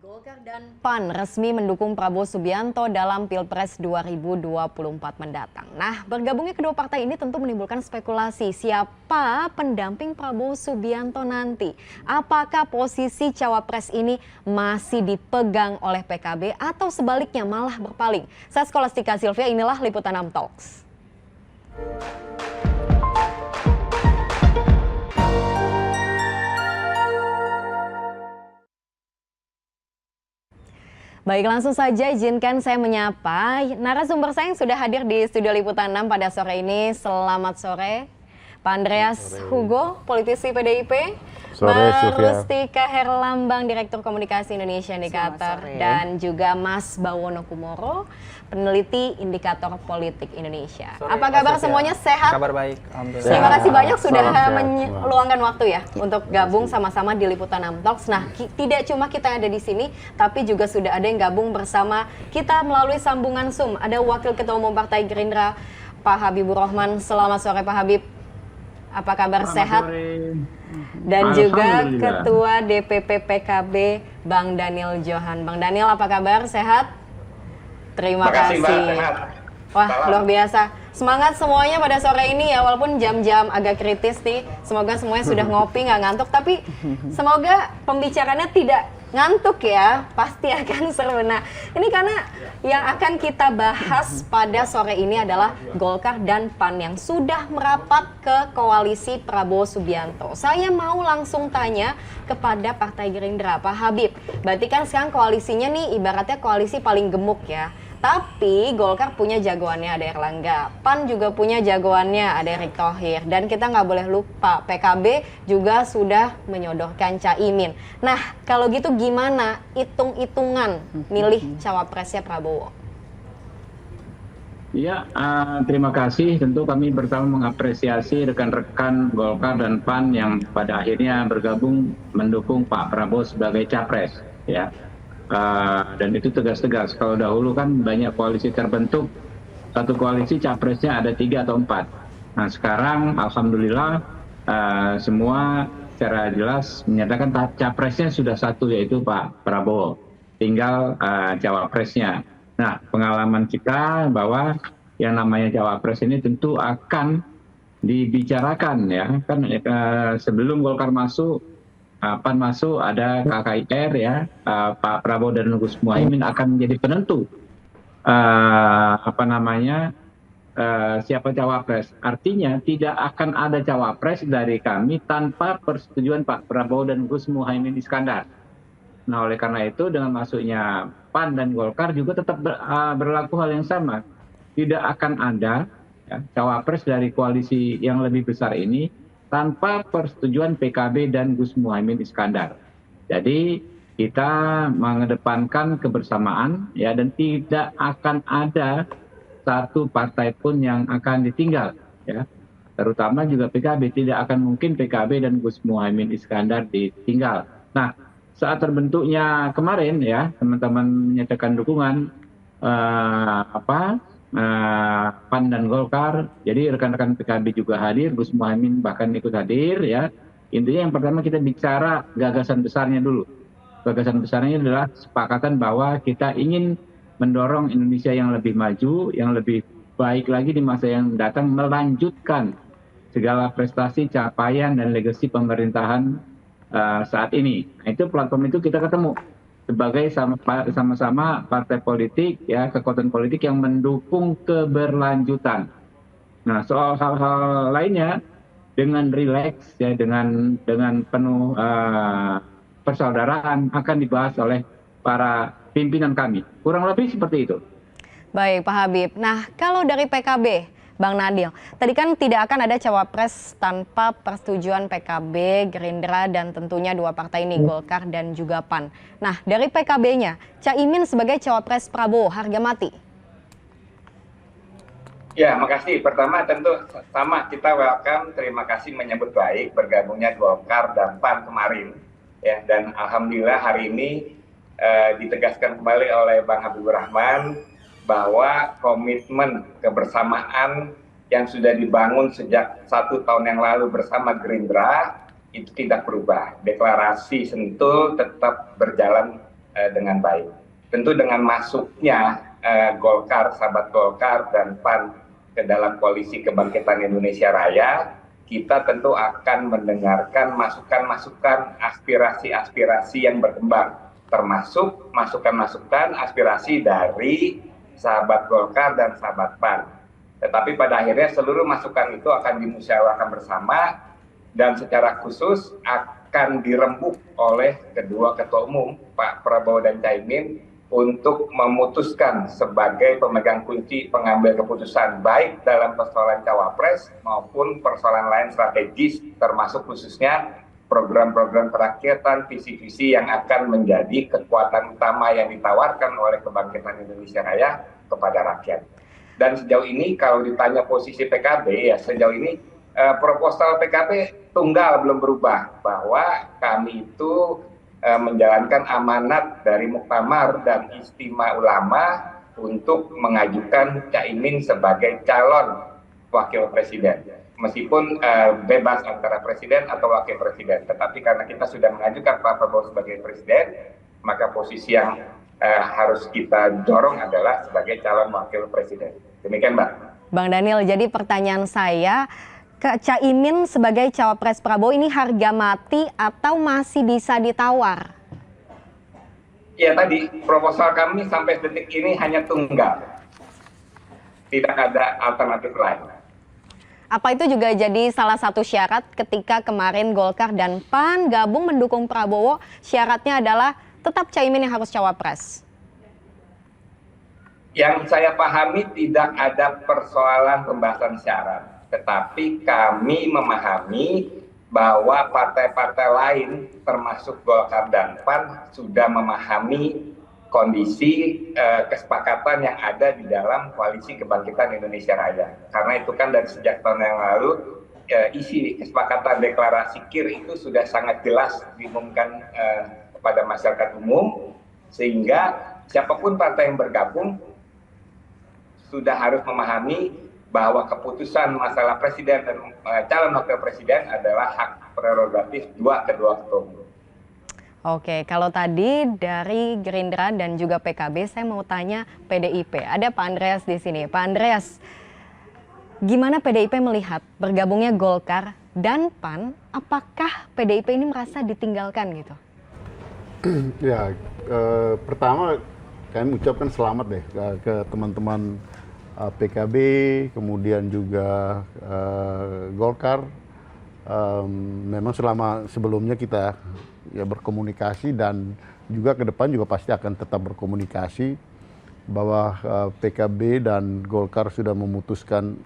Golkar dan PAN resmi mendukung Prabowo Subianto dalam Pilpres 2024 mendatang. Nah, bergabungnya kedua partai ini tentu menimbulkan spekulasi siapa pendamping Prabowo Subianto nanti. Apakah posisi cawapres ini masih dipegang oleh PKB atau sebaliknya malah berpaling? Saya Skolastika Silvia, inilah Liputan 6 Talks. Baik, langsung saja izinkan saya menyapa narasumber saya yang sudah hadir di studio Liputan 6 pada sore ini. Selamat sore, Pak Andreas Hugo, politisi PDIP. Mbak Rustika Herlambang, Direktur Komunikasi Indonesia Indikator. Dan juga Mas Bawono Kumoro, peneliti Indikator Politik Indonesia. Sore, apa kabar semuanya, sehat? Kabar baik, alhamdulillah. Terima kasih banyak sudah meluangkan waktu ya untuk gabung sama-sama di Liputan 6 Talks. Nah, tidak cuma kita yang ada di sini, tapi juga sudah ada yang gabung bersama kita melalui sambungan Zoom. Ada Wakil Ketua Umum Partai Gerindra, Pak Habibur Rahman. Selamat sore Pak Habib. Apa kabar, sehat? Dan juga Ketua DPP PKB, Bang Daniel Johan. Bang Daniel, apa kabar? Sehat? Terima kasih. Wah, luar biasa. Semangat semuanya pada sore ini ya, walaupun jam-jam agak kritis nih. Semoga semuanya sudah ngopi, nggak ngantuk. Tapi semoga pembicaranya tidak ngantuk ya, pasti akan seru. Nah, ini karena yang akan kita bahas pada sore ini adalah Golkar dan PAN yang sudah merapat ke koalisi Prabowo Subianto. Saya mau langsung tanya kepada Partai Gerindra, Pak Habib. Berarti kan sekarang koalisinya nih ibaratnya koalisi paling gemuk ya. Tapi Golkar punya jagoannya, ada Erlangga. PAN juga punya jagoannya, ada Erick Thohir. Dan kita nggak boleh lupa, PKB juga sudah menyodorkan Caimin. Nah, kalau gitu gimana hitung-hitungan milih cawapresnya Prabowo? Ya, terima kasih. Tentu kami pertama mengapresiasi rekan-rekan Golkar dan PAN yang pada akhirnya bergabung mendukung Pak Prabowo sebagai capres. Ya. Dan itu tegas-tegas. Kalau dahulu kan banyak koalisi terbentuk, satu koalisi capresnya ada 3 atau 4. Nah sekarang alhamdulillah semua secara jelas menyatakan capresnya sudah satu, yaitu Pak Prabowo. Tinggal cawapresnya. Nah pengalaman kita bahwa yang namanya cawapres ini tentu akan dibicarakan ya. Kan sebelum Golkar masuk, PAN masuk, ada KKIR ya, Pak Prabowo dan Gus Muhaimin akan menjadi penentu siapa cawapres. Artinya tidak akan ada cawapres dari kami tanpa persetujuan Pak Prabowo dan Gus Muhaimin Iskandar. Nah oleh karena itu dengan masuknya PAN dan Golkar juga tetap berlaku hal yang sama. Tidak akan ada ya, cawapres dari koalisi yang lebih besar ini tanpa persetujuan PKB dan Gus Muhaimin Iskandar. Jadi kita mengedepankan kebersamaan ya, dan tidak akan ada satu partai pun yang akan ditinggal ya. Terutama juga PKB, tidak akan mungkin PKB dan Gus Muhaimin Iskandar ditinggal. Nah, saat terbentuknya kemarin ya, teman-teman menyatakan dukungan PAN dan Golkar, jadi rekan-rekan PKB juga hadir, Gus Muhaimin bahkan ikut hadir ya. Intinya yang pertama kita bicara gagasan besarnya dulu. Gagasan besarnya adalah kesepakatan bahwa kita ingin mendorong Indonesia yang lebih maju, yang lebih baik lagi di masa yang datang, melanjutkan segala prestasi, capaian dan legasi pemerintahan saat ini. Nah, itu platform itu kita ketemu sebagai sama-sama partai politik ya, kekuatan politik yang mendukung keberlanjutan. Nah soal hal-hal lainnya dengan rileks ya, dengan penuh persaudaraan akan dibahas oleh para pimpinan kami. Kurang lebih seperti itu. Baik Pak Habib. Nah kalau dari PKB, Bang Nadil, tadi kan tidak akan ada cawapres tanpa persetujuan PKB, Gerindra, dan tentunya dua partai ini, Golkar dan juga PAN. Nah, dari PKB-nya, Caimin sebagai cawapres Prabowo, harga mati? Ya, makasih. Pertama tentu sama, kita welcome, terima kasih menyambut baik bergabungnya Golkar dan PAN kemarin. Ya, dan alhamdulillah hari ini ditegaskan kembali oleh Bang Habibur Rahman bahwa komitmen kebersamaan yang sudah dibangun sejak 1 tahun yang lalu bersama Gerindra itu tidak berubah. Deklarasi Sentul tetap berjalan dengan baik. Tentu dengan masuknya Golkar, sahabat Golkar dan PAN ke dalam koalisi Kebangkitan Indonesia Raya, kita tentu akan mendengarkan masukan-masukan, aspirasi-aspirasi yang berkembang, termasuk masukan-masukan aspirasi dari sahabat Golkar dan sahabat PAN. Tetapi pada akhirnya seluruh masukan itu akan dimusyawarahkan bersama dan secara khusus akan dirembuk oleh kedua ketua umum, Pak Prabowo dan Caimin, untuk memutuskan sebagai pemegang kunci pengambil keputusan baik dalam persoalan cawapres maupun persoalan lain strategis, termasuk khususnya program-program kerakyatan, visi-visi yang akan menjadi kekuatan utama yang ditawarkan oleh Kebangkitan Indonesia Raya kepada rakyat. Dan sejauh ini kalau ditanya posisi PKB, ya sejauh ini proposal PKB tunggal belum berubah, bahwa kami itu menjalankan amanat dari Muktamar dan Istimewa Ulama untuk mengajukan Caimin sebagai calon wakil presiden. Meskipun bebas antara presiden atau wakil presiden, tetapi karena kita sudah mengajukan Pak Prabowo sebagai presiden, maka posisi yang harus kita dorong adalah sebagai calon wakil presiden. Demikian, Mbak. Bang Daniel, jadi pertanyaan saya, Caimin sebagai cawapres Prabowo ini harga mati atau masih bisa ditawar? Ya tadi, proposal kami sampai detik ini hanya tunggal. Tidak ada alternatif lain. Apa itu juga jadi salah satu syarat ketika kemarin Golkar dan PAN gabung mendukung Prabowo, syaratnya adalah tetap Caimin yang harus cawapres? Yang saya pahami tidak ada persoalan pembahasan syarat. Tetapi kami memahami bahwa partai-partai lain termasuk Golkar dan PAN sudah memahami kondisi kesepakatan yang ada di dalam koalisi Kebangkitan Indonesia Raya. Karena itu kan dari sejak tahun yang lalu isi kesepakatan deklarasi KIR itu sudah sangat jelas diumumkan kepada masyarakat umum, sehingga siapapun partai yang bergabung sudah harus memahami bahwa keputusan masalah presiden dan calon wakil presiden adalah hak prerogatif kedua ketua umum. Oke, kalau tadi dari Gerindra dan juga PKB, saya mau tanya PDIP. Ada Pak Andreas di sini. Pak Andreas, gimana PDIP melihat bergabungnya Golkar dan PAN? Apakah PDIP ini merasa ditinggalkan gitu? Ya, pertama kami ucapkan selamat deh ke teman-teman PKB, kemudian juga Golkar. Memang sebelumnya kita ya berkomunikasi dan juga ke depan juga pasti akan tetap berkomunikasi, bahwa PKB dan Golkar sudah memutuskan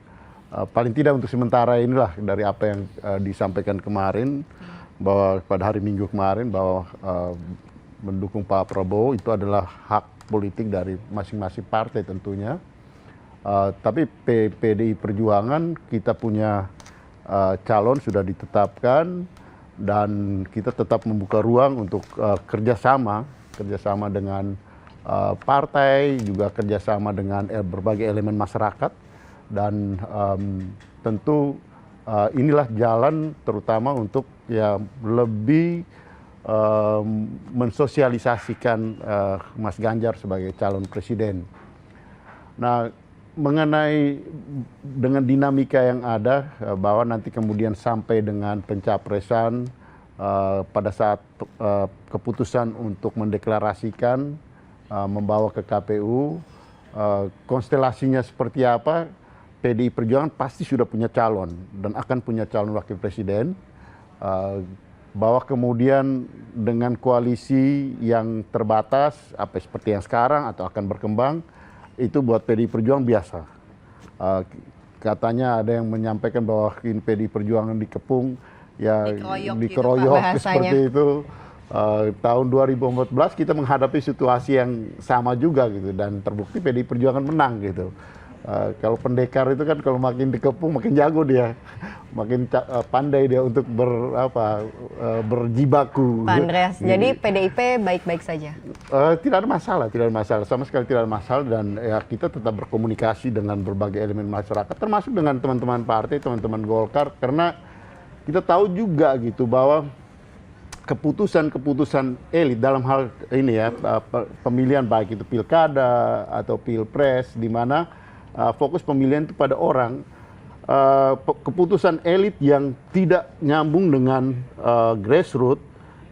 paling tidak untuk sementara inilah dari apa yang disampaikan kemarin, bahwa pada hari Minggu kemarin bahwa mendukung Pak Prabowo itu adalah hak politik dari masing-masing partai tentunya. Tapi PDI Perjuangan kita punya calon sudah ditetapkan dan kita tetap membuka ruang untuk kerjasama dengan partai, juga kerjasama dengan berbagai elemen masyarakat, dan tentu inilah jalan terutama untuk ya lebih mensosialisasikan Mas Ganjar sebagai calon presiden. Nah, mengenai dengan dinamika yang ada, bahwa nanti kemudian sampai dengan pencapresan pada saat keputusan untuk mendeklarasikan membawa ke KPU, konstelasinya seperti apa, PDI Perjuangan pasti sudah punya calon dan akan punya calon wakil presiden, bahwa kemudian dengan koalisi yang terbatas seperti yang sekarang atau akan berkembang, itu buat PDI Perjuangan biasa. Katanya ada yang menyampaikan bahwa PDI Perjuangan dikepung, ya dikeroyok gitu, seperti itu. Tahun 2014 kita menghadapi situasi yang sama juga gitu, dan terbukti PDI Perjuangan menang gitu. Kalau pendekar itu kan kalau makin dikepung makin jago dia, makin pandai dia untuk berjibaku. Pak Andreas, gitu. jadi PDIP baik-baik saja? Tidak ada masalah, sama sekali tidak ada masalah, dan ya kita tetap berkomunikasi dengan berbagai elemen masyarakat, termasuk dengan teman-teman partai, teman-teman Golkar, karena kita tahu juga gitu bahwa keputusan-keputusan elit dalam hal ini ya, pemilihan baik itu pilkada atau pilpres, di mana fokus pemilihan itu pada orang, keputusan elit yang tidak nyambung dengan grassroots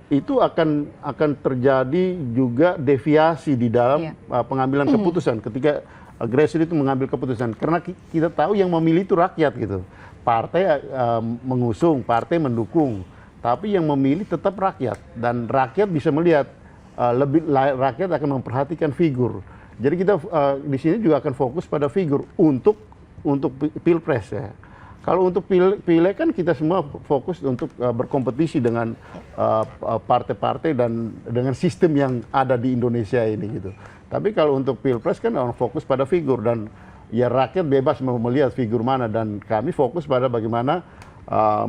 itu akan terjadi juga deviasi di dalam pengambilan keputusan ketika grassroots itu mengambil keputusan, karena kita tahu yang memilih itu rakyat gitu. Partai mengusung, partai mendukung, tapi yang memilih tetap rakyat, dan rakyat bisa melihat rakyat akan memperhatikan figur. Jadi kita di sini juga akan fokus pada figur untuk pilpres ya. Kalau untuk pileg kan kita semua fokus untuk berkompetisi dengan partai-partai dan dengan sistem yang ada di Indonesia ini gitu. Tapi kalau untuk pilpres kan orang fokus pada figur, dan ya rakyat bebas mau melihat figur mana, dan kami fokus pada bagaimana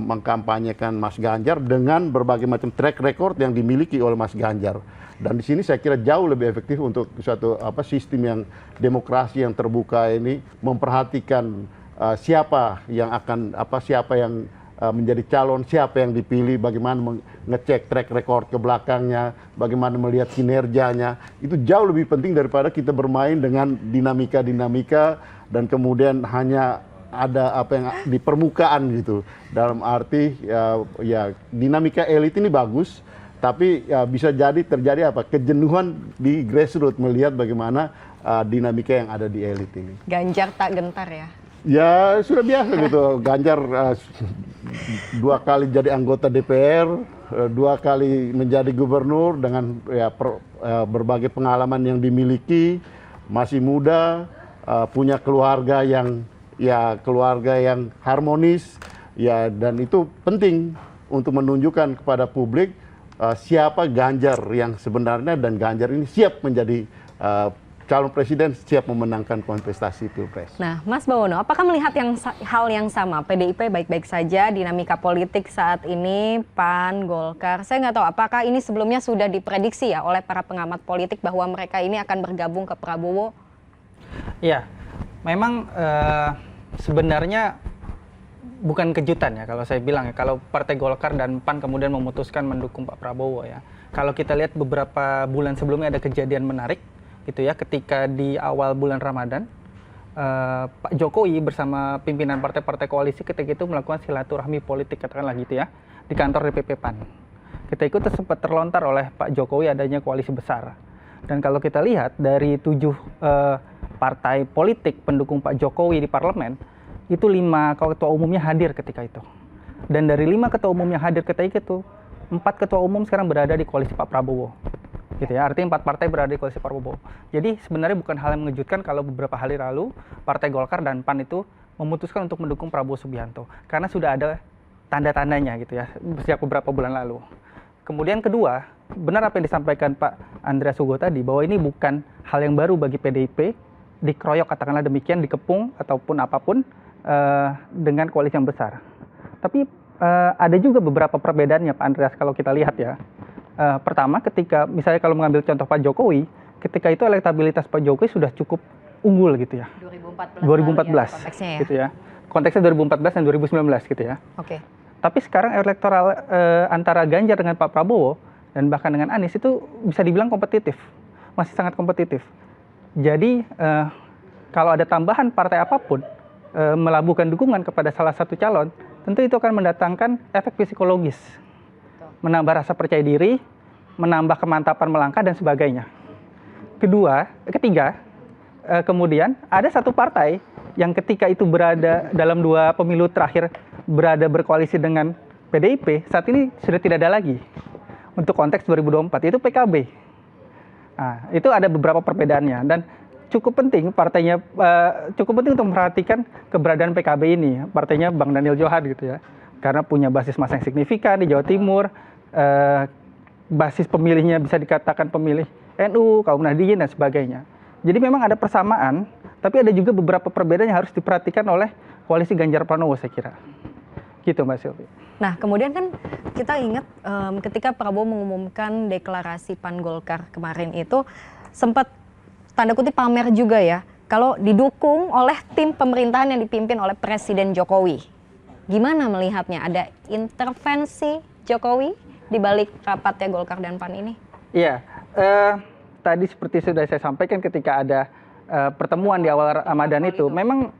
mengkampanyekan Mas Ganjar dengan berbagai macam track record yang dimiliki oleh Mas Ganjar. Dan di sini saya kira jauh lebih efektif untuk suatu sistem yang demokrasi yang terbuka ini, memperhatikan siapa yang menjadi calon, siapa yang dipilih, bagaimana ngecek track record ke belakangnya, bagaimana melihat kinerjanya. Itu jauh lebih penting daripada kita bermain dengan dinamika-dinamika dan kemudian hanya ada apa yang di permukaan gitu. Dalam arti ya dinamika elit ini bagus, tapi ya bisa jadi terjadi kejenuhan di grassroots melihat bagaimana dinamika yang ada di elit ini. Ganjar tak gentar ya? Ya sudah biasa gitu. Ganjar 2 kali jadi anggota DPR, 2 kali menjadi gubernur dengan berbagai pengalaman yang dimiliki, masih muda, punya keluarga yang harmonis ya, dan itu penting untuk menunjukkan kepada publik siapa Ganjar yang sebenarnya, dan Ganjar ini siap menjadi calon presiden, siap memenangkan kontestasi pilpres. Nah, Mas Bawono, apakah melihat hal yang sama? PDIP baik-baik saja, dinamika politik saat ini, PAN, Golkar, saya nggak tahu apakah ini sebelumnya sudah diprediksi ya oleh para pengamat politik bahwa mereka ini akan bergabung ke Prabowo? Iya, memang sebenarnya bukan kejutan ya kalau saya bilang ya, kalau Partai Golkar dan PAN kemudian memutuskan mendukung Pak Prabowo ya. Kalau kita lihat beberapa bulan sebelumnya ada kejadian menarik gitu ya, ketika di awal bulan Ramadan Pak Jokowi bersama pimpinan partai-partai koalisi ketika itu melakukan silaturahmi politik, katakanlah gitu ya, di kantor DPP PAN. Ketika itu sempat terlontar oleh Pak Jokowi adanya koalisi besar. Dan kalau kita lihat dari 7 partai politik pendukung Pak Jokowi di parlemen, itu 5 ketua umumnya hadir ketika itu. Dan dari 5 ketua umum yang hadir ketika itu, 4 ketua umum sekarang berada di koalisi Pak Prabowo. Gitu ya, artinya 4 partai berada di koalisi Pak Prabowo. Jadi sebenarnya bukan hal yang mengejutkan kalau beberapa hari lalu Partai Golkar dan PAN itu memutuskan untuk mendukung Prabowo Subianto. Karena sudah ada tanda-tandanya gitu ya, sejak beberapa bulan lalu. Kemudian kedua, benar apa yang disampaikan Pak Andreas Hugo tadi, bahwa ini bukan hal yang baru bagi PDIP, dikeroyok katakanlah demikian, dikepung ataupun apapun dengan koalisi yang besar. Tapi ada juga beberapa perbedaannya Pak Andreas kalau kita lihat ya. Pertama, ketika misalnya kalau mengambil contoh Pak Jokowi, ketika itu elektabilitas Pak Jokowi sudah cukup unggul gitu ya. 2014 konteksnya ya. Gitu ya. Konteksnya 2014 dan 2019 gitu ya. Oke. Tapi sekarang elektoral antara Ganjar dengan Pak Prabowo dan bahkan dengan Anies itu bisa dibilang kompetitif. Masih sangat kompetitif. Jadi kalau ada tambahan partai apapun melabuhkan dukungan kepada salah satu calon, tentu itu akan mendatangkan efek psikologis. Menambah rasa percaya diri, menambah kemantapan melangkah dan sebagainya. Ketiga, kemudian ada satu partai yang ketika itu berada dalam 2 pemilu terakhir berada berkoalisi dengan PDIP, saat ini sudah tidak ada lagi untuk konteks 2024, itu PKB. Nah, itu ada beberapa perbedaannya dan cukup penting partainya, cukup penting untuk memperhatikan keberadaan PKB ini, partainya Bang Daniel Johan gitu ya, karena punya basis massa yang signifikan di Jawa Timur, basis pemilihnya bisa dikatakan pemilih NU, kaum Nahdliyin dan sebagainya. Jadi memang ada persamaan, tapi ada juga beberapa perbedaan yang harus diperhatikan oleh koalisi Ganjar Pranowo saya kira. Gitu Mbak Sylvie. Nah kemudian kan kita ingat ketika Prabowo mengumumkan deklarasi PAN Golkar kemarin itu sempat tanda kutip pamer juga ya, kalau didukung oleh tim pemerintahan yang dipimpin oleh Presiden Jokowi. Gimana melihatnya? Ada intervensi Jokowi? di balik rapatnya Golkar dan PAN ini? Iya, tadi seperti sudah saya sampaikan ketika ada pertemuan di awal Ramadan itu, memang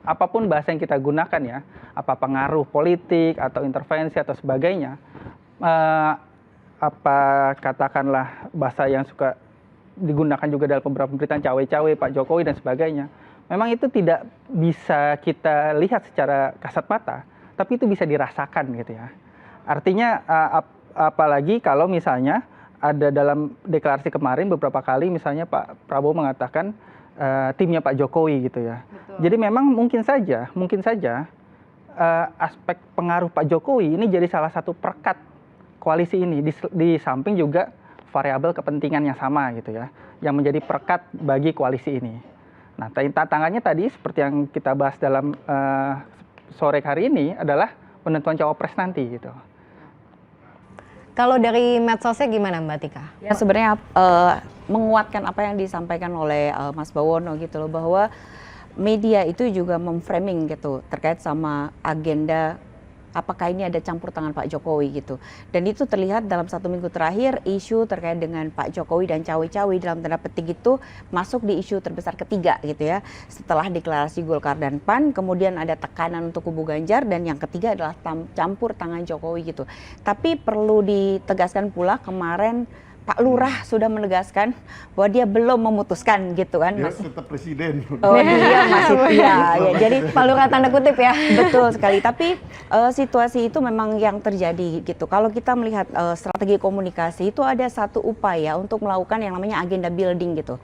apapun bahasa yang kita gunakan ya, apa pengaruh politik atau intervensi atau sebagainya, apa katakanlah bahasa yang suka digunakan juga dalam beberapa pemberitaan cawe-cawe Pak Jokowi dan sebagainya, memang itu tidak bisa kita lihat secara kasat mata, tapi itu bisa dirasakan gitu ya. Artinya apalagi kalau misalnya ada dalam deklarasi kemarin beberapa kali misalnya Pak Prabowo mengatakan timnya Pak Jokowi gitu ya. Betul. Jadi memang mungkin saja aspek pengaruh Pak Jokowi ini jadi salah satu perekat koalisi ini di samping juga variabel kepentingan yang sama gitu ya, yang menjadi perekat bagi koalisi ini. Nah, tantangannya tadi seperti yang kita bahas dalam sore hari ini adalah penentuan cawapres nanti gitu. Kalau dari medsosnya gimana Mbak Tika? Ya sebenarnya menguatkan apa yang disampaikan oleh Mas Bawono gitu loh, bahwa media itu juga memframing gitu terkait sama agenda apakah ini ada campur tangan Pak Jokowi gitu. Dan itu terlihat dalam 1 minggu terakhir isu terkait dengan Pak Jokowi dan cawe-cawe dalam tanda petik itu masuk di isu terbesar ketiga gitu ya. Setelah deklarasi Golkar dan PAN, kemudian ada tekanan untuk kubu Ganjar, dan yang ketiga adalah campur tangan Jokowi gitu. Tapi perlu ditegaskan pula kemarin Pak Lurah sudah menegaskan bahwa dia belum memutuskan gitu kan. Dia tetap presiden. Oh dia masih ya. Jadi Pak Lurah tanda kutip ya. Betul sekali. Tapi situasi itu memang yang terjadi gitu. Kalau kita melihat strategi komunikasi itu ada satu upaya untuk melakukan yang namanya agenda building gitu.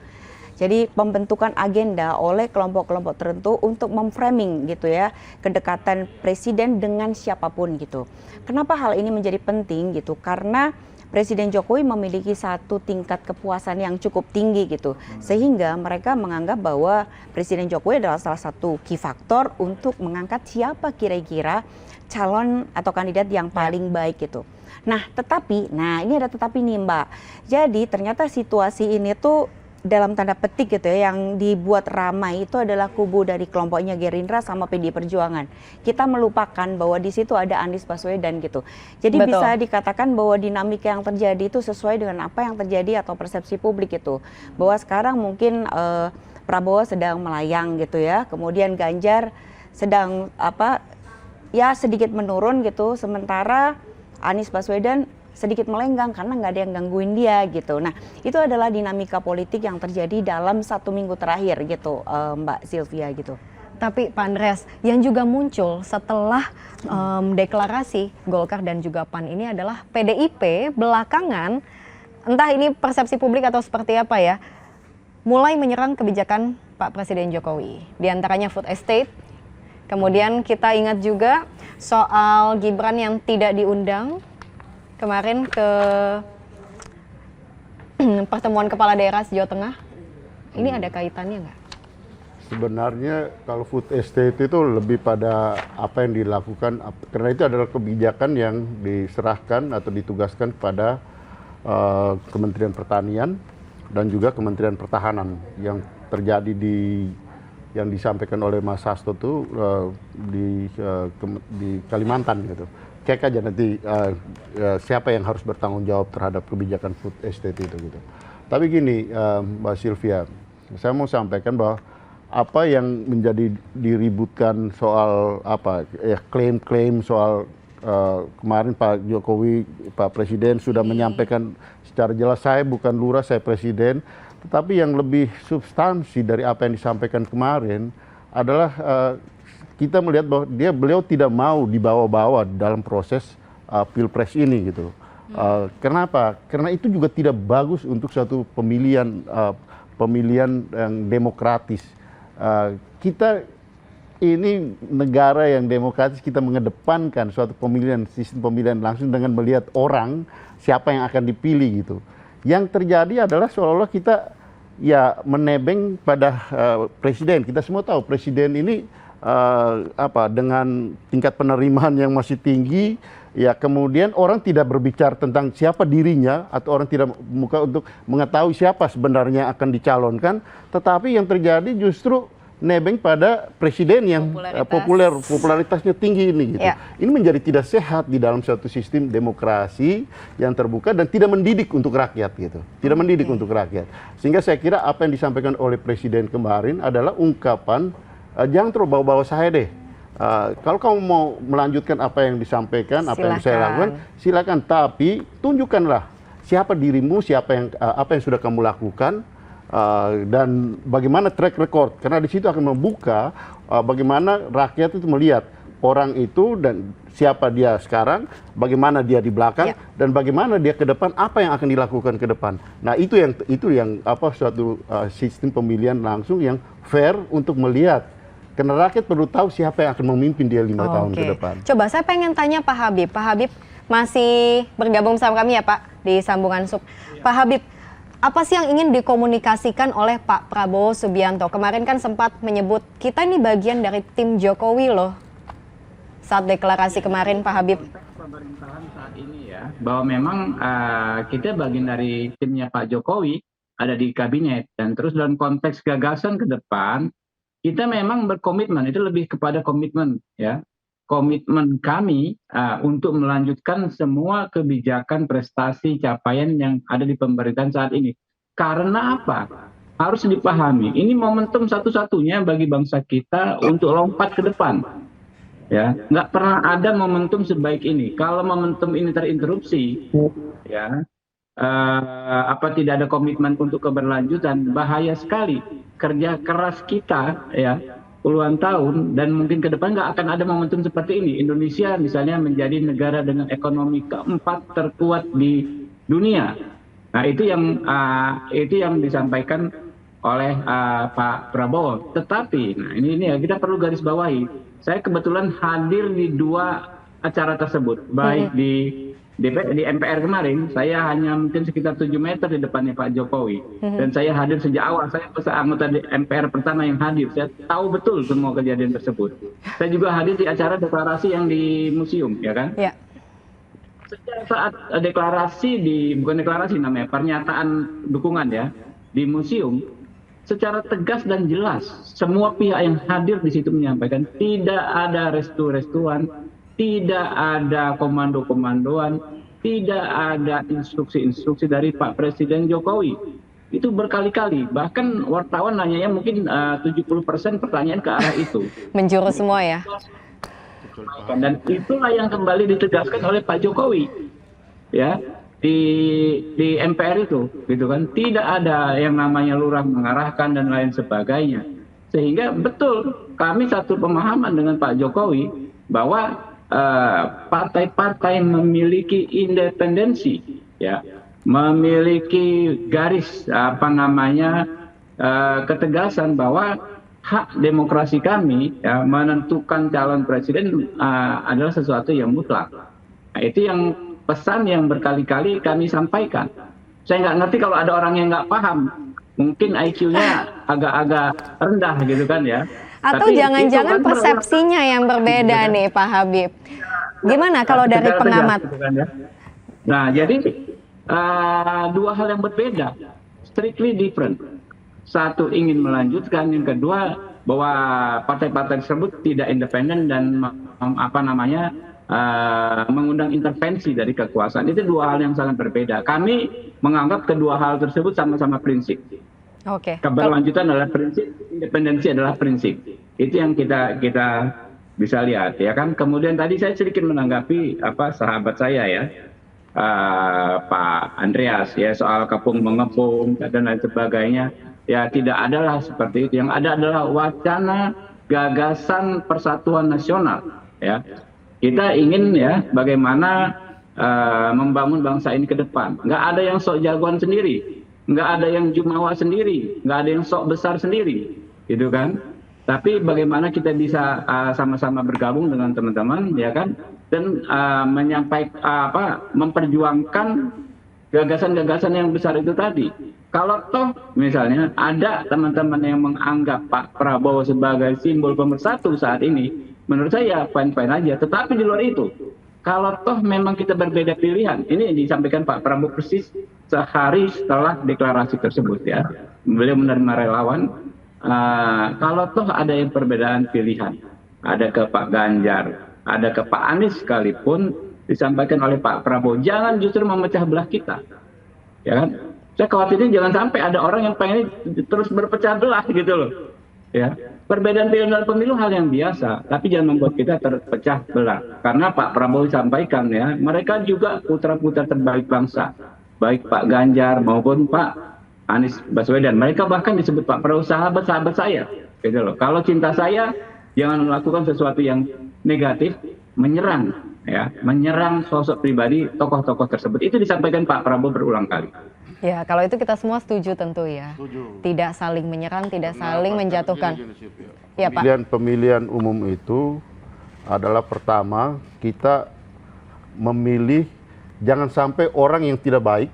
Jadi pembentukan agenda oleh kelompok-kelompok tertentu untuk memframing gitu ya kedekatan presiden dengan siapapun gitu. Kenapa hal ini menjadi penting gitu? Karena Presiden Jokowi memiliki satu tingkat kepuasan yang cukup tinggi gitu, sehingga mereka menganggap bahwa Presiden Jokowi adalah salah satu key faktor untuk mengangkat siapa kira-kira calon atau kandidat yang paling baik gitu. Nah, ini ada tetapi nih Mbak. Jadi ternyata situasi ini tuh dalam tanda petik gitu ya, yang dibuat ramai itu adalah kubu dari kelompoknya Gerindra sama PD Perjuangan. Kita melupakan bahwa di situ ada Anies Baswedan gitu. Jadi Betul. bisa dikatakan bahwa dinamika yang terjadi itu sesuai dengan apa yang terjadi atau persepsi publik itu. Bahwa sekarang mungkin Prabowo sedang melayang gitu ya, kemudian Ganjar sedang sedikit menurun gitu, sementara Anies Baswedan sedikit melenggang karena nggak ada yang gangguin dia gitu. Nah, itu adalah dinamika politik yang terjadi dalam 1 minggu terakhir gitu, Mbak Sylvia gitu. Tapi Pak Andreas, yang juga muncul setelah deklarasi Golkar dan juga PAN ini adalah PDIP belakangan, entah ini persepsi publik atau seperti apa ya, mulai menyerang kebijakan Pak Presiden Jokowi. Di antaranya food estate, kemudian kita ingat juga soal Gibran yang tidak diundang kemarin ke pertemuan kepala daerah Jawa Tengah. Ini ada kaitannya nggak? Sebenarnya kalau food estate itu lebih pada apa yang dilakukan, karena itu adalah kebijakan yang diserahkan atau ditugaskan kepada Kementerian Pertanian dan juga Kementerian Pertahanan yang terjadi yang disampaikan oleh Mas Hasto itu di Kalimantan gitu. Cek aja nanti siapa yang harus bertanggung jawab terhadap kebijakan food estate itu gitu. Tapi gini Mbak Sylvia, saya mau sampaikan bahwa apa yang menjadi diributkan soal klaim-klaim soal kemarin Pak Jokowi, Pak Presiden sudah menyampaikan secara jelas saya bukan lurah, saya presiden. Tetapi yang lebih substansi dari apa yang disampaikan kemarin adalah kita melihat bahwa beliau tidak mau dibawa-bawa dalam proses pilpres ini gitu. Kenapa? Karena itu juga tidak bagus untuk suatu pemilihan yang demokratis. Kita ini negara yang demokratis, kita mengedepankan suatu sistem pemilihan langsung dengan melihat orang siapa yang akan dipilih gitu. Yang terjadi adalah seolah-olah kita ya menebeng pada presiden. Kita semua tahu presiden ini dengan tingkat penerimaan yang masih tinggi, ya kemudian orang tidak berbicara tentang siapa dirinya atau orang tidak buka untuk mengetahui siapa sebenarnya akan dicalonkan, tetapi yang terjadi justru nebeng pada presiden yang popularitasnya tinggi ini gitu. Ya. Ini menjadi tidak sehat di dalam suatu sistem demokrasi yang terbuka dan tidak mendidik untuk rakyat gitu. Tidak mendidik untuk rakyat. Sehingga saya kira apa yang disampaikan oleh presiden kemarin adalah ungkapan jangan terlalu bawa-bawa saya deh. Kalau kamu mau melanjutkan apa yang disampaikan, apa yang saya lakukan, silakan. Tapi tunjukkanlah siapa dirimu, apa yang sudah kamu lakukan. Dan bagaimana track record, karena di situ akan membuka bagaimana rakyat itu melihat orang itu dan siapa dia sekarang, bagaimana dia di belakang, dan bagaimana dia ke depan, apa yang akan dilakukan ke depan. Nah itu yang suatu sistem pemilihan langsung yang fair untuk melihat, karena rakyat perlu tahu siapa yang akan memimpin dia 5 tahun ke depan. Coba saya pengen tanya Pak Habib. Pak Habib masih bergabung sama kami ya Pak di sambungan sub. Pak Habib, apa sih yang ingin dikomunikasikan oleh Pak Prabowo Subianto? Kemarin kan sempat menyebut kita ini bagian dari tim Jokowi loh. Saat deklarasi kemarin Pak Habib. Pemerintahan saat ini ya, bahwa memang kita bagian dari timnya Pak Jokowi, ada di kabinet, dan terus dalam konteks gagasan ke depan, kita memang berkomitmen, itu lebih kepada komitmen ya. Komitmen kami untuk melanjutkan semua kebijakan prestasi capaian yang ada di pemerintahan saat ini. Karena apa? Harus dipahami, ini momentum satu-satunya bagi bangsa kita untuk lompat ke depan. Ya, nggak pernah ada momentum sebaik ini. Kalau momentum ini terinterupsi, ya, tidak ada komitmen untuk keberlanjutan, bahaya sekali. Kerja keras kita, ya, puluhan tahun dan mungkin ke depan nggak akan ada momentum seperti ini. Indonesia misalnya menjadi negara dengan ekonomi keempat terkuat di dunia. Nah itu yang disampaikan oleh Pak Prabowo. Tetapi, nah ini ya kita perlu garis bawahi. Saya kebetulan hadir di 2 acara tersebut, baik di MPR kemarin, saya hanya mungkin sekitar 7 meter di depannya Pak Jokowi. Dan saya hadir sejak awal, saya anggota MPR pertama yang hadir. Saya tahu betul semua kejadian tersebut. Saya juga hadir di acara deklarasi yang di museum, ya kan? Ya. Sejak saat deklarasi bukan deklarasi namanya, pernyataan dukungan ya, di museum, secara tegas dan jelas, semua pihak yang hadir di situ menyampaikan tidak ada restu-restuan, tidak ada komando-komandoan, tidak ada instruksi-instruksi dari Pak Presiden Jokowi. Itu berkali-kali, bahkan wartawan nanyanya mungkin 70% pertanyaan ke arah itu. Menjurus semua ya. Dan itulah yang kembali ditegaskan oleh Pak Jokowi, ya, di MPR itu, gitu kan. Tidak ada yang namanya lurah mengarahkan dan lain sebagainya. Sehingga betul kami satu pemahaman dengan Pak Jokowi bahwa partai-partai memiliki independensi, ya, memiliki garis ketegasan bahwa hak demokrasi kami ya, menentukan calon presiden adalah sesuatu yang mutlak. Nah, itu yang pesan yang berkali-kali kami sampaikan. Saya nggak ngerti kalau ada orang yang nggak paham, mungkin IQ-nya agak-agak rendah gitu kan ya. Atau jangan-jangan persepsinya yang berbeda nih Pak Habib. Gimana kalau dari pengamat? Gitu kan, ya. Nah jadi 2 hal yang berbeda, strictly different. Satu ingin melanjutkan, yang kedua bahwa partai-partai tersebut tidak independen dan mengundang intervensi dari kekuasaan. Itu 2 hal yang sangat berbeda. Kami menganggap kedua hal tersebut sama-sama prinsip. Oke. Keberlanjutan adalah prinsip, independensi adalah prinsip. Itu yang kita bisa lihat, ya kan. Kemudian tadi saya sedikit menanggapi sahabat saya ya, Pak Andreas ya, soal kepung mengepung dan lain sebagainya. Ya tidak adalah seperti itu. Yang ada adalah wacana gagasan persatuan nasional. Ya, kita ingin ya bagaimana membangun bangsa ini ke depan. Nggak ada yang sok jagoan sendiri. Nggak ada yang jumawa sendiri, nggak ada yang sok besar sendiri, gitu kan? Tapi bagaimana kita bisa sama-sama bergabung dengan teman-teman, ya kan? Dan memperjuangkan gagasan-gagasan yang besar itu tadi. Kalau toh misalnya ada teman-teman yang menganggap Pak Prabowo sebagai simbol pemersatu saat ini, menurut saya fine-fine aja. Tetapi di luar itu, kalau toh memang kita berbeda pilihan, ini disampaikan Pak Prabowo persis sehari setelah deklarasi tersebut ya. Beliau menerima relawan Kalau toh ada yang perbedaan pilihan, ada ke Pak Ganjar, ada ke Pak Anies sekalipun disampaikan oleh Pak Prabowo, jangan justru memecah belah kita, ya kan? Saya khawatirnya jangan sampai ada orang yang pengen terus berpecah belah gitu loh, ya. Perbedaan pilihan dalam pemilu hal yang biasa, tapi jangan membuat kita terpecah belah. Karena Pak Prabowo sampaikan ya, mereka juga putra-putra terbaik bangsa, baik Pak Ganjar maupun Pak Anies Baswedan. Mereka bahkan disebut Pak Prabowo sahabat-sahabat saya, gitu loh. Kalau cinta saya, jangan melakukan sesuatu yang negatif, menyerang, ya, menyerang sosok pribadi tokoh-tokoh tersebut. Itu disampaikan Pak Prabowo berulang kali. Ya, kalau itu kita semua setuju tentu ya. Tidak saling menyerang, tidak saling menjatuhkan. Ya, Pak. Pemilihan umum itu adalah pertama kita memilih jangan sampai orang yang tidak baik,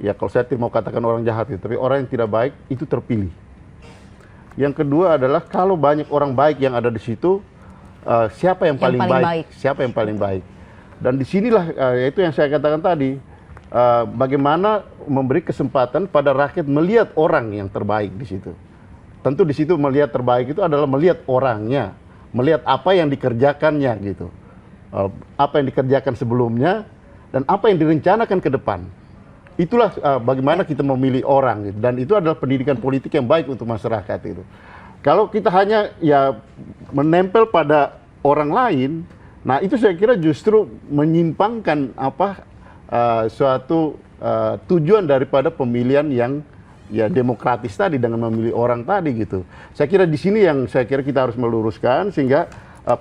ya kalau saya tidak mau katakan orang jahat itu, tapi orang yang tidak baik itu terpilih. Yang kedua adalah kalau banyak orang baik yang ada di situ, siapa yang paling baik? Siapa yang paling baik? Dan disinilah itu yang saya katakan tadi, bagaimana memberi kesempatan pada rakyat melihat orang yang terbaik di situ. Tentu di situ melihat terbaik itu adalah melihat orangnya, melihat apa yang dikerjakannya gitu, apa yang dikerjakan sebelumnya dan apa yang direncanakan ke depan. Itulah bagaimana kita memilih orang gitu. Dan itu adalah pendidikan politik yang baik untuk masyarakat itu. Kalau kita hanya ya menempel pada orang lain, nah itu saya kira justru menyimpangkan suatu tujuan daripada pemilihan yang ya demokratis tadi dengan memilih orang tadi gitu. Saya kira di sini yang saya kira kita harus meluruskan sehingga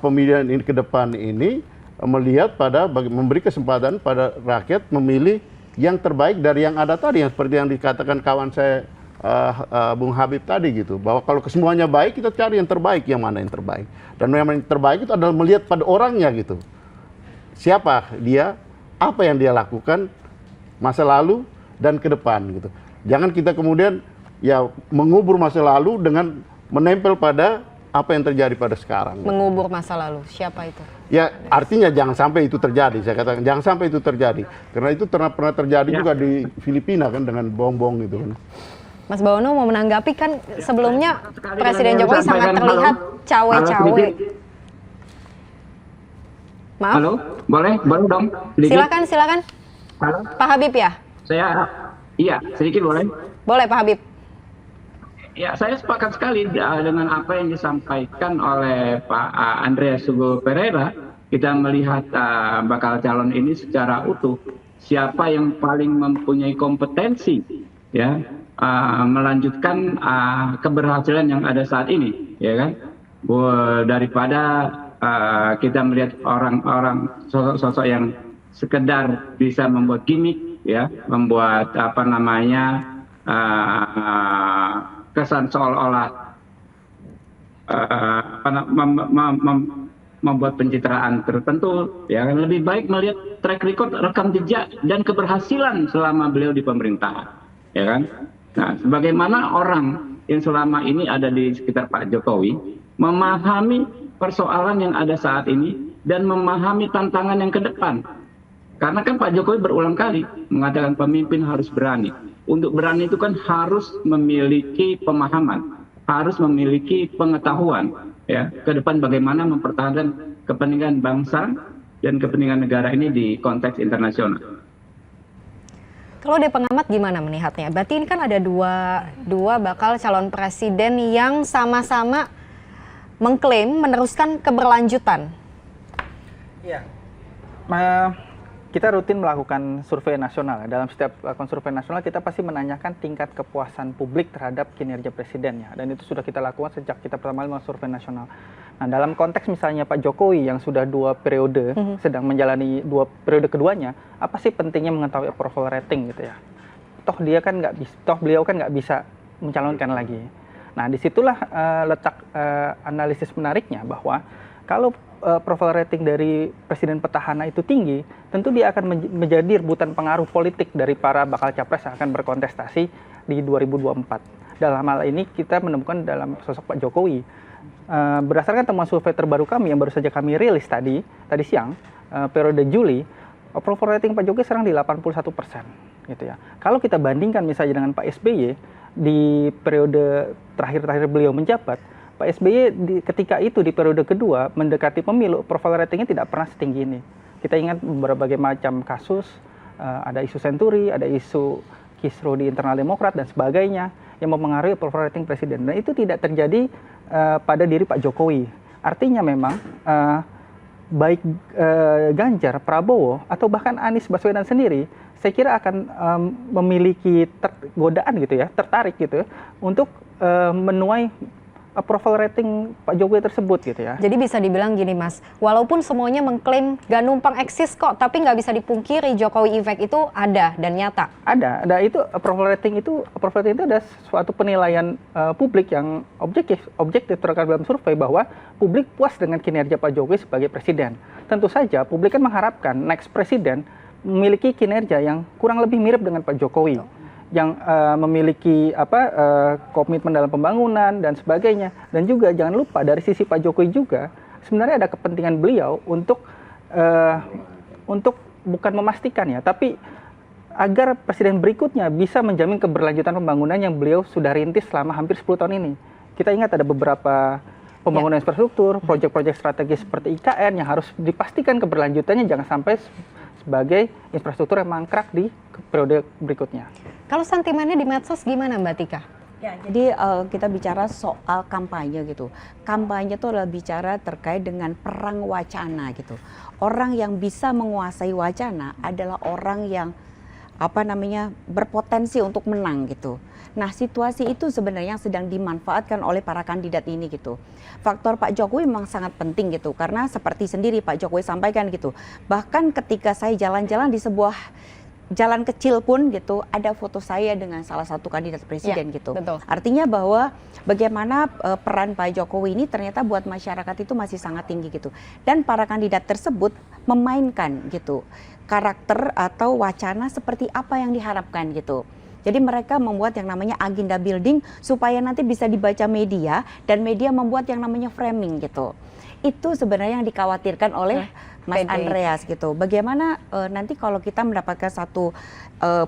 pemilihan ini ke depan ini melihat pada memberi kesempatan pada rakyat memilih yang terbaik dari yang ada tadi, yang seperti yang dikatakan kawan saya Bung Habib tadi gitu, bahwa kalau kesemuanya baik kita cari yang terbaik, yang mana yang terbaik, dan yang terbaik itu adalah melihat pada orangnya gitu, siapa dia, apa yang dia lakukan masa lalu dan ke depan gitu. Jangan kita kemudian ya mengubur masa lalu dengan menempel pada apa yang terjadi pada sekarang. Mengubur masa lalu, siapa itu? Ya artinya jangan sampai itu terjadi, saya katakan jangan sampai itu terjadi. Karena itu pernah terjadi juga di Filipina kan dengan bom-bom gitu kan. Mas Bawono mau menanggapi kan sebelumnya Presiden Jokowi sangat terlihat cawe-cawe. Maaf? Halo, boleh dong? Sedikit. Silakan. Halo? Pak Habib ya? Iya, sedikit boleh? Boleh Pak Habib. Ya, saya sepakat sekali dengan apa yang disampaikan oleh Pak Andreas Hugo Pereira. Kita melihat bakal calon ini secara utuh. Siapa yang paling mempunyai kompetensi, ya, melanjutkan keberhasilan yang ada saat ini, ya kan? Daripada kita melihat orang-orang sosok-sosok yang sekedar bisa membuat gimmick, ya, membuat kesan seolah-olah membuat pencitraan tertentu, ya kan, lebih baik melihat track record, rekam jejak dan keberhasilan selama beliau di pemerintahan, ya kan. Nah, bagaimana orang yang selama ini ada di sekitar Pak Jokowi memahami persoalan yang ada saat ini dan memahami tantangan yang ke depan. Karena kan Pak Jokowi berulang kali mengatakan pemimpin harus berani. Untuk berani itu kan harus memiliki pemahaman, harus memiliki pengetahuan, ya, ke depan bagaimana mempertahankan kepentingan bangsa dan kepentingan negara ini di konteks internasional. Kalau dari pengamat gimana melihatnya? Berarti ini kan ada dua bakal calon presiden yang sama-sama mengklaim meneruskan keberlanjutan. Iya. Kita rutin melakukan survei nasional. Dalam setiap lakukan survei nasional, kita pasti menanyakan tingkat kepuasan publik terhadap kinerja presidennya. Dan itu sudah kita lakukan sejak kita pertama kali melakukan survei nasional. Nah, dalam konteks misalnya Pak Jokowi yang sudah 2 periode, sedang menjalani 2 periode keduanya, apa sih pentingnya mengetahui approval rating gitu ya? Toh beliau kan nggak bisa mencalonkan lagi. Nah, disitulah letak analisis menariknya bahwa kalau approval rating dari presiden petahana itu tinggi, tentu dia akan menjadi rebutan pengaruh politik dari para bakal capres yang akan berkontestasi di 2024. Dalam hal ini kita menemukan dalam sosok Pak Jokowi. Berdasarkan temuan survei terbaru kami yang baru saja kami rilis tadi siang, periode Juli, approval rating Pak Jokowi sekarang di 81%, gitu ya. Kalau kita bandingkan misalnya dengan Pak SBY, di periode terakhir beliau menjabat, Pak SBY ketika itu di periode kedua mendekati pemilu, approval ratingnya tidak pernah setinggi ini. Kita ingat berbagai macam kasus, ada isu Senturi, ada isu kisru di internal Demokrat dan sebagainya yang mempengaruhi approval rating presiden. Dan itu tidak terjadi pada diri Pak Jokowi. Artinya memang baik Ganjar, Prabowo, atau bahkan Anies Baswedan sendiri, saya kira akan memiliki godaan gitu ya, tertarik gitu ya, untuk menuai approval rating Pak Jokowi tersebut gitu ya. Jadi bisa dibilang gini Mas, walaupun semuanya mengklaim gak numpang eksis kok, tapi nggak bisa dipungkiri Jokowi effect itu ada dan nyata. Ada itu approval rating itu ada suatu penilaian publik yang objektif terkait dalam survei bahwa publik puas dengan kinerja Pak Jokowi sebagai presiden. Tentu saja publik kan mengharapkan next presiden memiliki kinerja yang kurang lebih mirip dengan Pak Jokowi. Yang memiliki komitmen dalam pembangunan dan sebagainya. Dan juga jangan lupa dari sisi Pak Jokowi juga sebenarnya ada kepentingan beliau untuk bukan memastikan ya, tapi agar presiden berikutnya bisa menjamin keberlanjutan pembangunan yang beliau sudah rintis selama hampir 10 tahun ini. Kita ingat ada beberapa pembangunan infrastruktur, proyek-proyek strategis seperti IKN yang harus dipastikan keberlanjutannya jangan sampai sebagai infrastruktur yang mangkrak di periode berikutnya. Kalau sentimennya di medsos gimana Mbak Tika? Ya, jadi kita bicara soal kampanye gitu. Kampanye itu adalah bicara terkait dengan perang wacana gitu. Orang yang bisa menguasai wacana adalah orang yang berpotensi untuk menang gitu. Nah, situasi itu sebenarnya yang sedang dimanfaatkan oleh para kandidat ini gitu. Faktor Pak Jokowi memang sangat penting gitu, karena seperti sendiri Pak Jokowi sampaikan gitu. Bahkan ketika saya jalan-jalan di sebuah jalan kecil pun gitu, ada foto saya dengan salah satu kandidat presiden gitu. Betul. Artinya bahwa bagaimana peran Pak Jokowi ini ternyata buat masyarakat itu masih sangat tinggi gitu. Dan para kandidat tersebut memainkan gitu karakter atau wacana seperti apa yang diharapkan gitu. Jadi mereka membuat yang namanya agenda building supaya nanti bisa dibaca media dan media membuat yang namanya framing gitu. Itu sebenarnya yang dikhawatirkan oleh Mas Andreas gitu. Bagaimana nanti kalau kita mendapatkan satu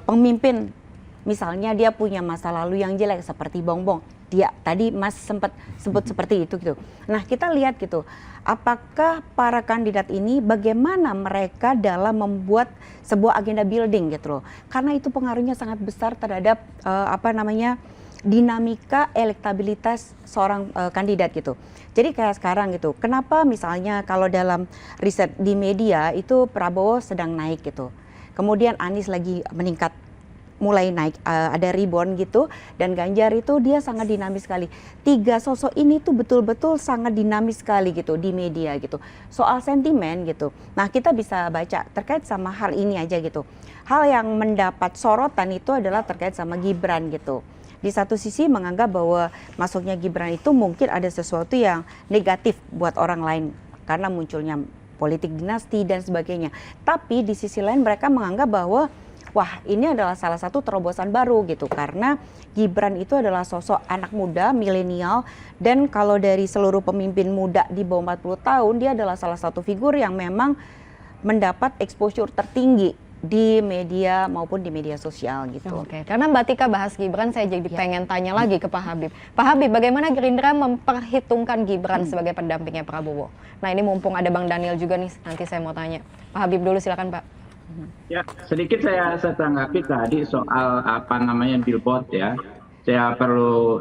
pemimpin, misalnya dia punya masa lalu yang jelek seperti Bongbong, dia tadi Mas sempat sebut seperti itu gitu. Nah, kita lihat gitu, apakah para kandidat ini bagaimana mereka dalam membuat sebuah agenda building gitu loh. Karena itu pengaruhnya sangat besar terhadap dinamika elektabilitas seorang kandidat gitu. Jadi kayak sekarang gitu, kenapa misalnya kalau dalam riset di media itu Prabowo sedang naik gitu, kemudian Anies lagi meningkat, mulai naik, ada rebound gitu, dan Ganjar itu dia sangat dinamis sekali. Tiga sosok ini tuh betul-betul sangat dinamis sekali gitu di media gitu. Soal sentimen gitu, nah kita bisa baca terkait sama hal ini aja gitu. Hal yang mendapat sorotan itu adalah terkait sama Gibran gitu. Di satu sisi menganggap bahwa masuknya Gibran itu mungkin ada sesuatu yang negatif buat orang lain karena munculnya politik dinasti dan sebagainya. Tapi di sisi lain mereka menganggap bahwa wah, ini adalah salah satu terobosan baru gitu, karena Gibran itu adalah sosok anak muda, milenial, dan kalau dari seluruh pemimpin muda di bawah 40 tahun, dia adalah salah satu figur yang memang mendapat exposure tertinggi di media maupun di media sosial gitu. Oke, karena Mbak Tika bahas Gibran, saya jadi pengen tanya lagi ke Pak Habib. Pak Habib, bagaimana Gerindra memperhitungkan Gibran sebagai pendampingnya Prabowo? Nah, ini mumpung ada Bang Daniel juga nih, nanti saya mau tanya. Pak Habib dulu, silakan Pak. Ya, sedikit saya tanggapi tadi soal billboard ya. Saya perlu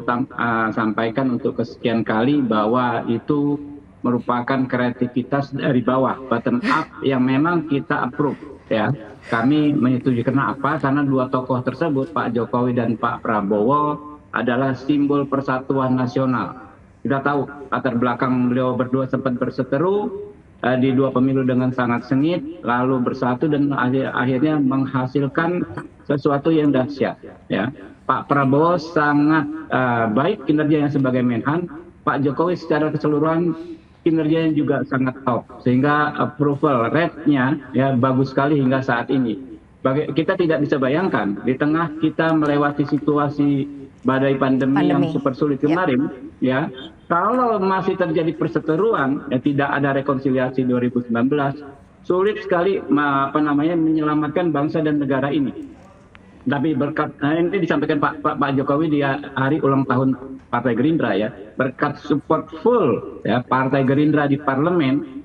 sampaikan untuk kesekian kali bahwa itu merupakan kreativitas dari bawah, bottom up, yang memang kita approve ya. Kami menyetujui. Kenapa? Karena dua tokoh tersebut, Pak Jokowi dan Pak Prabowo, adalah simbol persatuan nasional. Kita tahu latar belakang beliau berdua sempat berseteru di dua pemilu dengan sangat sengit, lalu bersatu dan akhirnya menghasilkan sesuatu yang dahsyat. Ya, Pak Prabowo sangat baik kinerjanya sebagai Menhan, Pak Jokowi secara keseluruhan kinerjanya juga sangat top, sehingga approval rate-nya ya bagus sekali hingga saat ini. Kita tidak bisa bayangkan di tengah kita melewati situasi badai pandemi yang super sulit kemarin, ya kalau masih terjadi perseteruan, ya tidak ada rekonsiliasi 2019, sulit sekali menyelamatkan bangsa dan negara ini. Tapi berkat ini disampaikan Pak Jokowi di hari ulang tahun Partai Gerindra ya, berkat support full ya Partai Gerindra di parlemen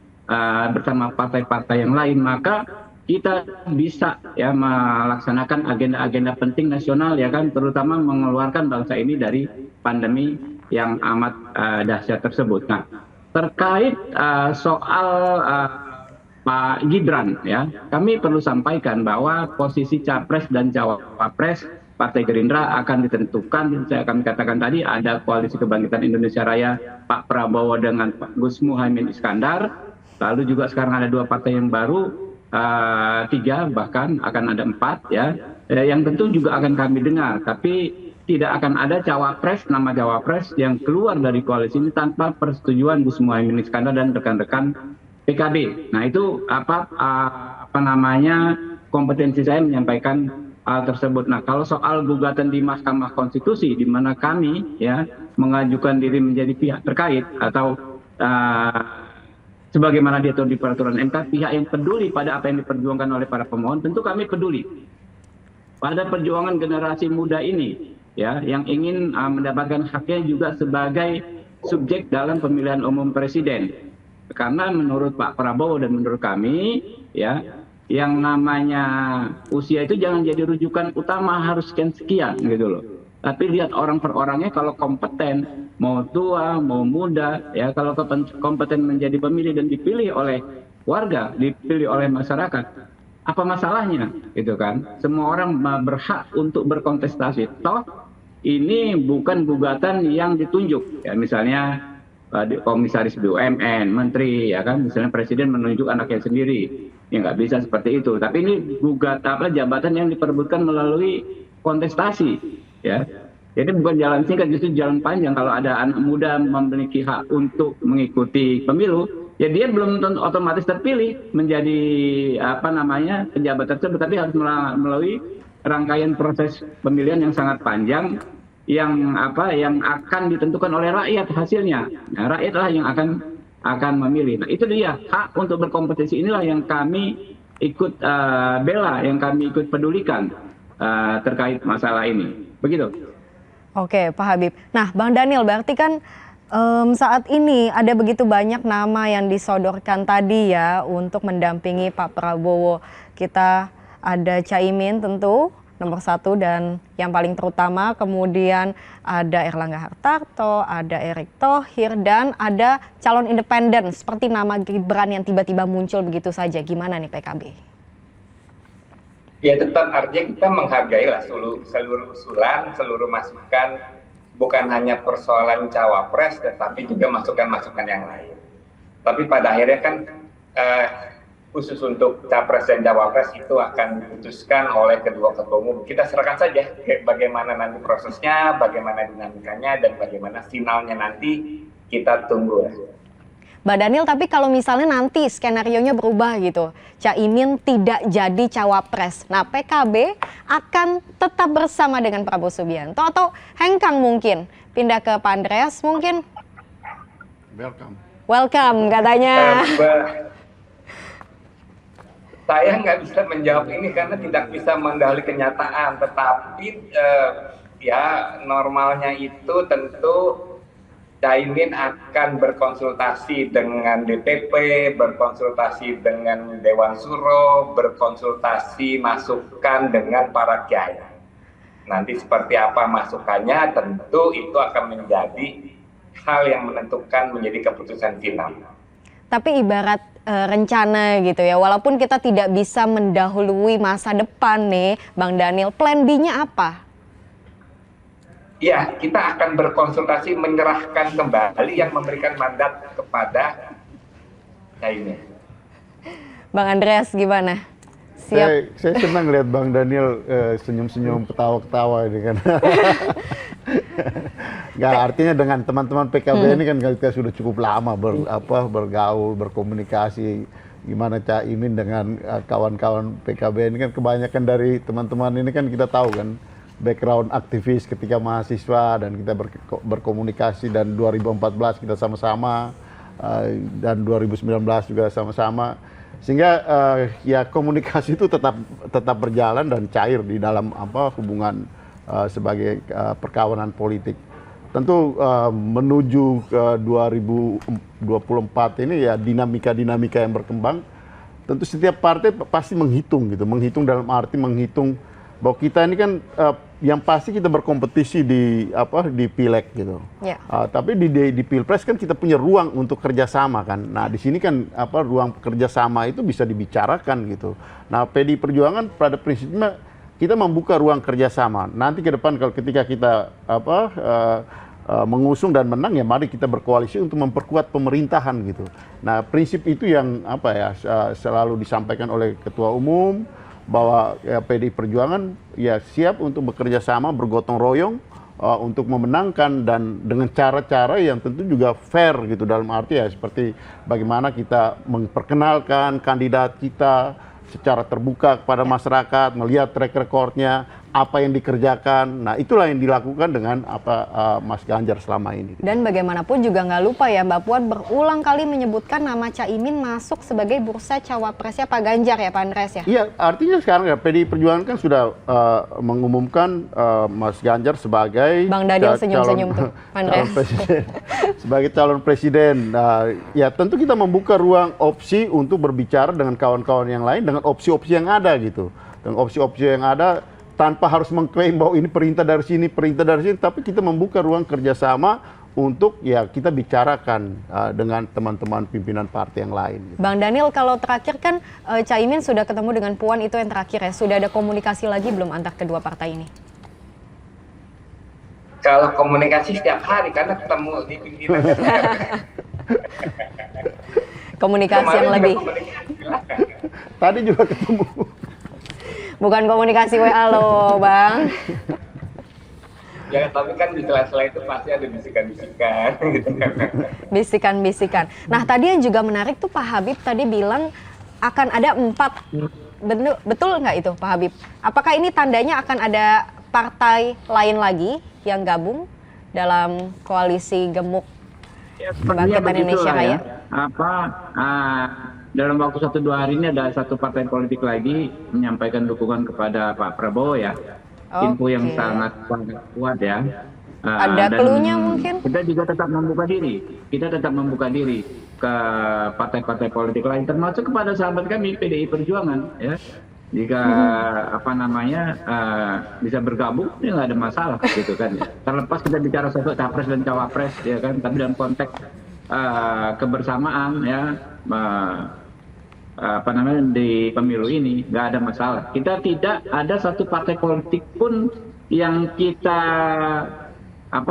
bersama partai-partai yang lain, maka kita bisa ya melaksanakan agenda-agenda penting nasional ya kan, terutama mengeluarkan bangsa ini dari pandemi yang amat dahsyat tersebut. Nah, terkait soal Pak Gibran ya, kami perlu sampaikan bahwa posisi capres dan cawapres Partai Gerindra akan ditentukan. Saya akan katakan tadi ada Koalisi Kebangkitan Indonesia Raya Pak Prabowo dengan Pak Gus Muhaimin Iskandar, lalu juga sekarang ada 2 partai yang baru, 3 bahkan akan ada 4 ya, yang tentu juga akan kami dengar, tapi tidak akan ada nama cawapres yang keluar dari koalisi ini tanpa persetujuan Gus Muhaimin Iskandar dan rekan-rekan PKB. Nah itu kompetensi saya menyampaikan hal tersebut. Nah kalau soal gugatan di Mahkamah Konstitusi di mana kami ya mengajukan diri menjadi pihak terkait atau sebagaimana diatur di peraturan MK, pihak yang peduli pada apa yang diperjuangkan oleh para pemohon, tentu kami peduli pada perjuangan generasi muda ini, ya, yang ingin mendapatkan haknya juga sebagai subjek dalam pemilihan umum presiden. Karena menurut Pak Prabowo dan menurut kami, ya, yang namanya usia itu jangan jadi rujukan utama harus sekian gitu loh. Tapi lihat orang per orangnya, kalau kompeten, mau tua, mau muda, ya kalau kompeten menjadi pemilih dan dipilih oleh warga, dipilih oleh masyarakat, apa masalahnya, gitu kan? Semua orang berhak untuk berkontestasi. Toh ini bukan gugatan yang ditunjuk, ya misalnya komisaris BUMN, menteri, ya kan, misalnya presiden menunjuk anaknya sendiri, ya nggak bisa seperti itu. Tapi ini jabatan yang diperebutkan melalui kontestasi. Ya, jadi bukan jalan singkat, justru jalan panjang. Kalau ada anak muda memiliki hak untuk mengikuti pemilu, ya dia belum tentu otomatis terpilih menjadi pejabat tersebut, tapi harus melalui rangkaian proses pemilihan yang sangat panjang, yang akan ditentukan oleh rakyat hasilnya. Nah, rakyatlah yang akan memilih. Nah, itu dia hak untuk berkompetisi, inilah yang kami ikut bela, yang kami ikut pedulikan terkait masalah ini. Begitu. Oke, Pak Habib. Nah, Bang Daniel, berarti kan saat ini ada begitu banyak nama yang disodorkan tadi ya untuk mendampingi Pak Prabowo. Kita ada Caimin tentu nomor 1 dan yang paling terutama, kemudian ada Erlangga Hartarto, ada Erick Thohir, dan ada calon independen seperti nama Gibran yang tiba-tiba muncul begitu saja. Gimana nih PKB? Ya tetap artinya kita menghargai lah seluruh usulan, seluruh masukan, bukan hanya persoalan cawapres, tetapi juga masukan-masukan yang lain. Tapi pada akhirnya kan khusus untuk capres dan cawapres itu akan diputuskan oleh kedua ketua umum. Kita serahkan saja bagaimana nanti prosesnya, bagaimana dinamikanya, dan bagaimana finalnya nanti kita tunggu. Mbak Daniel, tapi kalau misalnya nanti skenarionya berubah gitu, Caimin tidak jadi cawapres, nah PKB akan tetap bersama dengan Prabowo Subianto atau hengkang mungkin pindah ke Pak Andreas mungkin? Welcome katanya. Saya nggak bisa menjawab ini karena tidak bisa mendahului kenyataan, tetapi ya normalnya itu tentu Caimin akan berkonsultasi dengan DPP, berkonsultasi dengan Dewan Suro, berkonsultasi masukan dengan para kiai. Nanti seperti apa masukannya tentu itu akan menjadi hal yang menentukan menjadi keputusan final. Tapi ibarat rencana gitu ya, walaupun kita tidak bisa mendahului masa depan nih, Bang Daniel, plan B-nya apa? Ya, kita akan berkonsultasi menyerahkan kembali yang memberikan mandat kepada Caimin. Bang Andreas gimana? Siap? Saya senang lihat Bang Daniel senyum-senyum, ketawa-ketawa ini kan. Nggak, artinya dengan teman-teman PKB ini kan kita sudah cukup lama bergaul, berkomunikasi. Gimana Caimin dengan kawan-kawan PKB ini kan kebanyakan dari teman-teman ini kan kita tahu kan background aktivis ketika mahasiswa, dan kita berkomunikasi, dan 2014 kita sama-sama dan 2019 juga sama-sama. Sehingga ya komunikasi itu tetap berjalan dan cair di dalam hubungan sebagai perkawanan politik. Tentu menuju ke 2024 ini ya dinamika-dinamika yang berkembang. Tentu setiap partai pasti menghitung gitu, menghitung dalam arti menghitung bahwa kita ini kan yang pasti kita berkompetisi di pileg gitu. Ya. Tapi di pilpres kan kita punya ruang untuk kerjasama kan. Nah di sini kan ruang kerjasama itu bisa dibicarakan gitu. Nah PDI Perjuangan pada prinsipnya kita membuka ruang kerjasama. Nanti ke depan kalau ketika kita mengusung dan menang ya mari kita berkoalisi untuk memperkuat pemerintahan gitu. Nah prinsip itu yang selalu disampaikan oleh Ketua Umum bahwa ya, PDI Perjuangan ya siap untuk bekerja sama bergotong royong untuk memenangkan dan dengan cara-cara yang tentu juga fair gitu dalam arti ya seperti bagaimana kita memperkenalkan kandidat kita secara terbuka kepada masyarakat, melihat track recordnya, apa yang dikerjakan. Nah itulah yang dilakukan dengan Mas Ganjar selama ini. Dan bagaimanapun juga nggak lupa ya Mbak Puan berulang kali menyebutkan nama Caimin masuk sebagai bursa cawapresnya Pak Ganjar ya Pak Andreas ya? Iya, artinya sekarang ya PDI Perjuangan kan sudah mengumumkan Mas Ganjar sebagai Bang Daniel senyum-senyum tuh, Pak Andreas. Sebagai calon presiden. Ya tentu kita membuka ruang opsi untuk berbicara dengan kawan-kawan yang lain dengan opsi-opsi yang ada gitu. Dengan opsi-opsi yang ada tanpa harus mengklaim bahwa ini perintah dari sini, tapi kita membuka ruang kerjasama untuk ya kita bicarakan dengan teman-teman pimpinan partai yang lain. Gitu. Bang Daniel, kalau terakhir kan Caimin sudah ketemu dengan Puan, itu yang terakhir ya. Sudah ada komunikasi lagi belum antar kedua partai ini? Kalau komunikasi setiap hari karena ketemu di pimpinan. Komunikasi yang lebih. Tadi juga ketemu. Bukan komunikasi WA loh, Bang. Ya, tapi kan di sela-sela itu pasti ada bisikan-bisikan gitu kan. Bisikan-bisikan. Nah, tadi yang juga menarik tuh Pak Habib tadi bilang akan ada 4. Betul nggak itu Pak Habib? Apakah ini tandanya akan ada partai lain lagi yang gabung dalam koalisi gemuk Kebangkitan Indonesia Raya? Dalam waktu 1-2 hari ini ada satu partai politik lagi menyampaikan dukungan kepada Pak Prabowo ya. Info yang sangat kuat ya. Ada clue-nya mungkin? Kita juga tetap membuka diri. Kita tetap membuka diri ke partai-partai politik lain, termasuk kepada sahabat kami PDI Perjuangan ya. Jika bisa bergabung ya nggak ada masalah gitu kan ya. Terlepas kita bicara sosok capres dan cawapres ya kan, tapi dalam konteks kebersamaan ya di pemilu ini nggak ada masalah. Kita tidak ada satu partai politik pun yang kita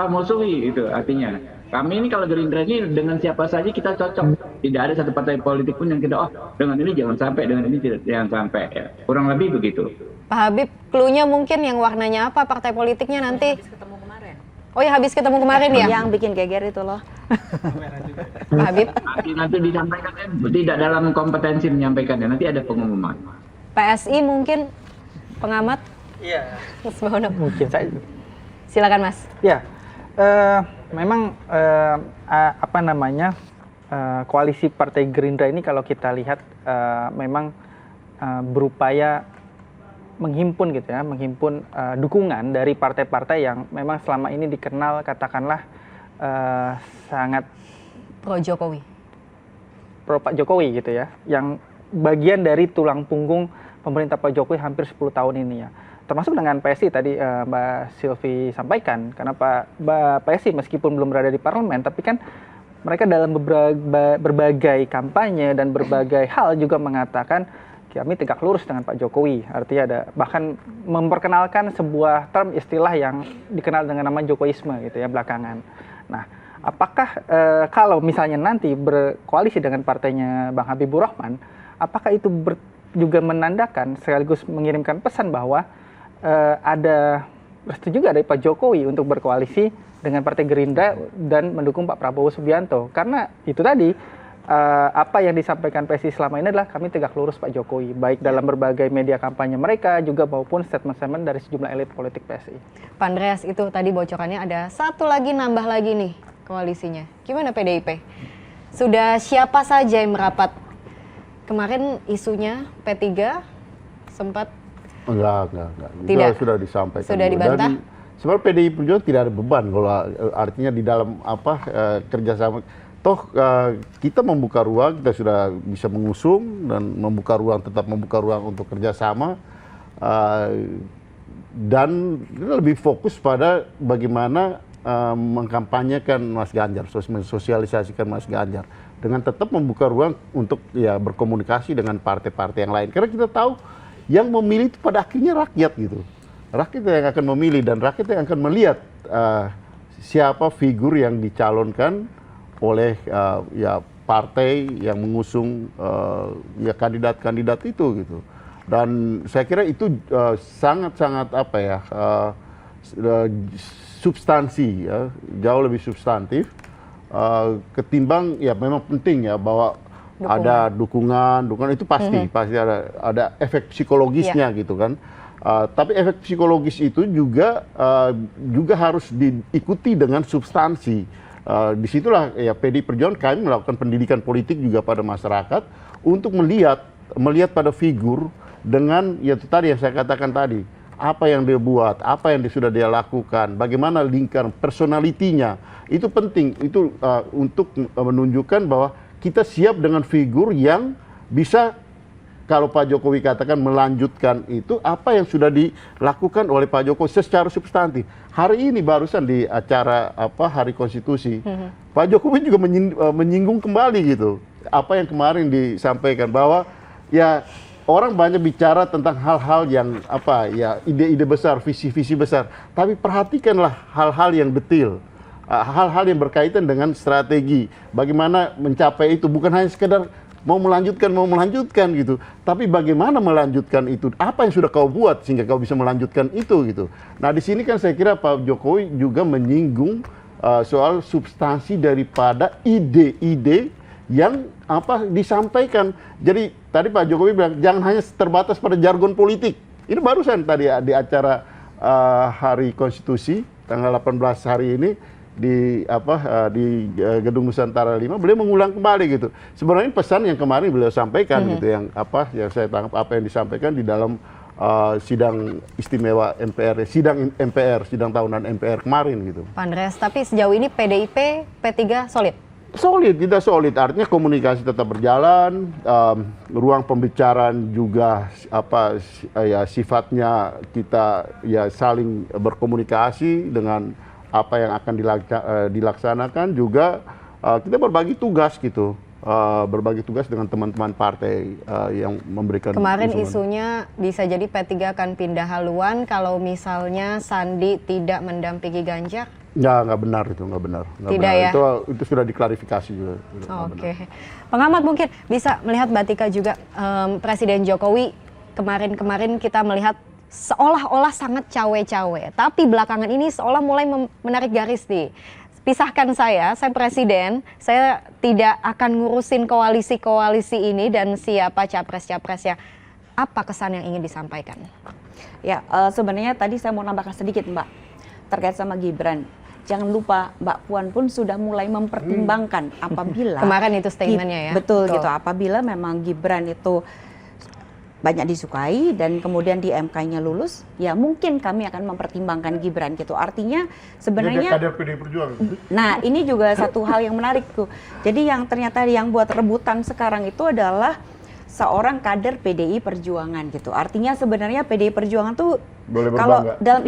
musuhi itu artinya. Kami ini kalau Gerindra ini dengan siapa saja kita cocok. Tidak ada satu partai politik pun yang kita dengan ini jangan sampai, dengan ini jangan sampai. Ya. Kurang lebih begitu. Pak Habib, clue-nya mungkin yang warnanya apa partai politiknya nanti? Habis ketemu kemarin. Oh ya habis ketemu kemarin ya? Yang bikin geger itu loh. Pak Habib. Nanti disampaikan tidak dalam kompetensi menyampaikannya. Nanti ada pengumuman. PSI mungkin pengamat? Iya. Mungkin saja. Silakan Mas. Ya. Memang koalisi Partai Gerindra ini kalau kita lihat memang berupaya menghimpun gitu ya, dukungan dari partai-partai yang memang selama ini dikenal katakanlah sangat pro Jokowi. Pro Pak Jokowi gitu ya, yang bagian dari tulang punggung pemerintah Pak Jokowi hampir 10 tahun ini ya. Termasuk dengan PSI tadi Mbak Sylvie sampaikan, karena PSI meskipun belum berada di parlemen, tapi kan mereka dalam berbagai kampanye dan berbagai hal juga mengatakan kami tegak lurus dengan Pak Jokowi. Artinya ada bahkan memperkenalkan sebuah term istilah yang dikenal dengan nama Jokowisme gitu ya belakangan. Nah, apakah kalau misalnya nanti berkoalisi dengan partainya Bang Habibur Rahman, apakah itu juga menandakan sekaligus mengirimkan pesan bahwa ada restu juga dari Pak Jokowi untuk berkoalisi dengan Partai Gerindra dan mendukung Pak Prabowo Subianto? Karena itu tadi apa yang disampaikan PSI selama ini adalah kami tegak lurus Pak Jokowi, baik dalam berbagai media kampanye mereka juga maupun statement-statement dari sejumlah elit politik PSI. Pak Andreas, itu tadi bocorannya ada satu lagi nambah lagi nih koalisinya. Gimana PDIP? Sudah siapa saja yang merapat kemarin isunya P3 sempat Enggak. Tidak. Itu sudah disampaikan. Sudah dibantah? Dan sebenarnya PDI Perjuangan tidak ada beban kalau artinya di dalam kerjasama. Toh kita membuka ruang, kita sudah bisa mengusung dan tetap membuka ruang untuk kerjasama. Dan lebih fokus pada bagaimana mengkampanyekan Mas Ganjar, mensosialisasikan Mas Ganjar. Dengan tetap membuka ruang untuk ya berkomunikasi dengan partai-partai yang lain. Karena kita tahu yang memilih itu pada akhirnya rakyat gitu. Rakyat yang akan memilih dan rakyat yang akan melihat siapa figur yang dicalonkan oleh ya partai yang mengusung ya kandidat-kandidat itu gitu. Dan saya kira itu sangat-sangat substansi ya, jauh lebih substantif ketimbang ya memang penting ya bahwa ada dukungan itu pasti ada efek psikologisnya gitu kan. Tapi efek psikologis itu juga harus diikuti dengan substansi. Disitulah ya PDI Perjuangan kami melakukan pendidikan politik juga pada masyarakat untuk melihat pada figur dengan ya itu tadi yang saya katakan tadi, apa yang dia buat, apa yang sudah dia lakukan, bagaimana lingkaran personalitinya, itu penting itu untuk menunjukkan bahwa kita siap dengan figur yang bisa, kalau Pak Jokowi katakan melanjutkan itu apa yang sudah dilakukan oleh Pak Jokowi secara substantif. Hari ini barusan di acara Hari Konstitusi, Pak Jokowi juga menyinggung kembali gitu apa yang kemarin disampaikan bahwa ya orang banyak bicara tentang hal-hal yang ya ide-ide besar, visi-visi besar, tapi perhatikanlah hal-hal yang detail. Hal-hal yang berkaitan dengan strategi, bagaimana mencapai itu, bukan hanya sekedar mau melanjutkan gitu, tapi bagaimana melanjutkan itu, apa yang sudah kau buat sehingga kau bisa melanjutkan itu gitu. Nah di sini kan saya kira Pak Jokowi juga menyinggung soal substansi daripada ide-ide yang disampaikan. Jadi tadi Pak Jokowi bilang jangan hanya terbatas pada jargon politik. Ini barusan tadi di acara Hari Konstitusi tanggal 18 hari ini di Gedung Nusantara 5, beliau mengulang kembali gitu. Sebenarnya pesan yang kemarin beliau sampaikan gitu, yang saya tangkap apa yang disampaikan di dalam sidang istimewa MPR, sidang tahunan MPR kemarin gitu. Pak Andreas, tapi sejauh ini PDIP, P3 solid? Solid, kita solid. Artinya komunikasi tetap berjalan, ruang pembicaraan juga ya sifatnya kita ya saling berkomunikasi dengan apa yang akan dilaksanakan, juga kita berbagi tugas gitu, berbagi tugas dengan teman-teman partai yang memberikan kemarin usulan. Isunya bisa jadi P3 akan pindah haluan kalau misalnya Sandi tidak mendampingi Ganjar. Nggak benar itu, nggak benar. Tidak ya? Itu sudah diklarifikasi juga. Oke. Pengamat mungkin bisa melihat Mbak Tika juga, Presiden Jokowi kemarin kita melihat seolah-olah sangat cawe-cawe, tapi belakangan ini seolah mulai menarik garis nih. Pisahkan saya presiden, saya tidak akan ngurusin koalisi-koalisi ini dan siapa capres-capresnya. Apa kesan yang ingin disampaikan? Ya, sebenarnya tadi saya mau nambahkan sedikit Mbak, terkait sama Gibran. Jangan lupa Mbak Puan pun sudah mulai mempertimbangkan apabila kemarin itu statementnya ya. Betul gitu, apabila memang Gibran itu banyak disukai dan kemudian di MK-nya lulus, ya mungkin kami akan mempertimbangkan Gibran gitu. Artinya sebenarnya kader PDI Perjuangan. Nah, ini juga satu hal yang menarik tuh. Jadi yang ternyata yang buat rebutan sekarang itu adalah seorang kader PDI Perjuangan gitu. Artinya sebenarnya PDI Perjuangan tuh kalau dalam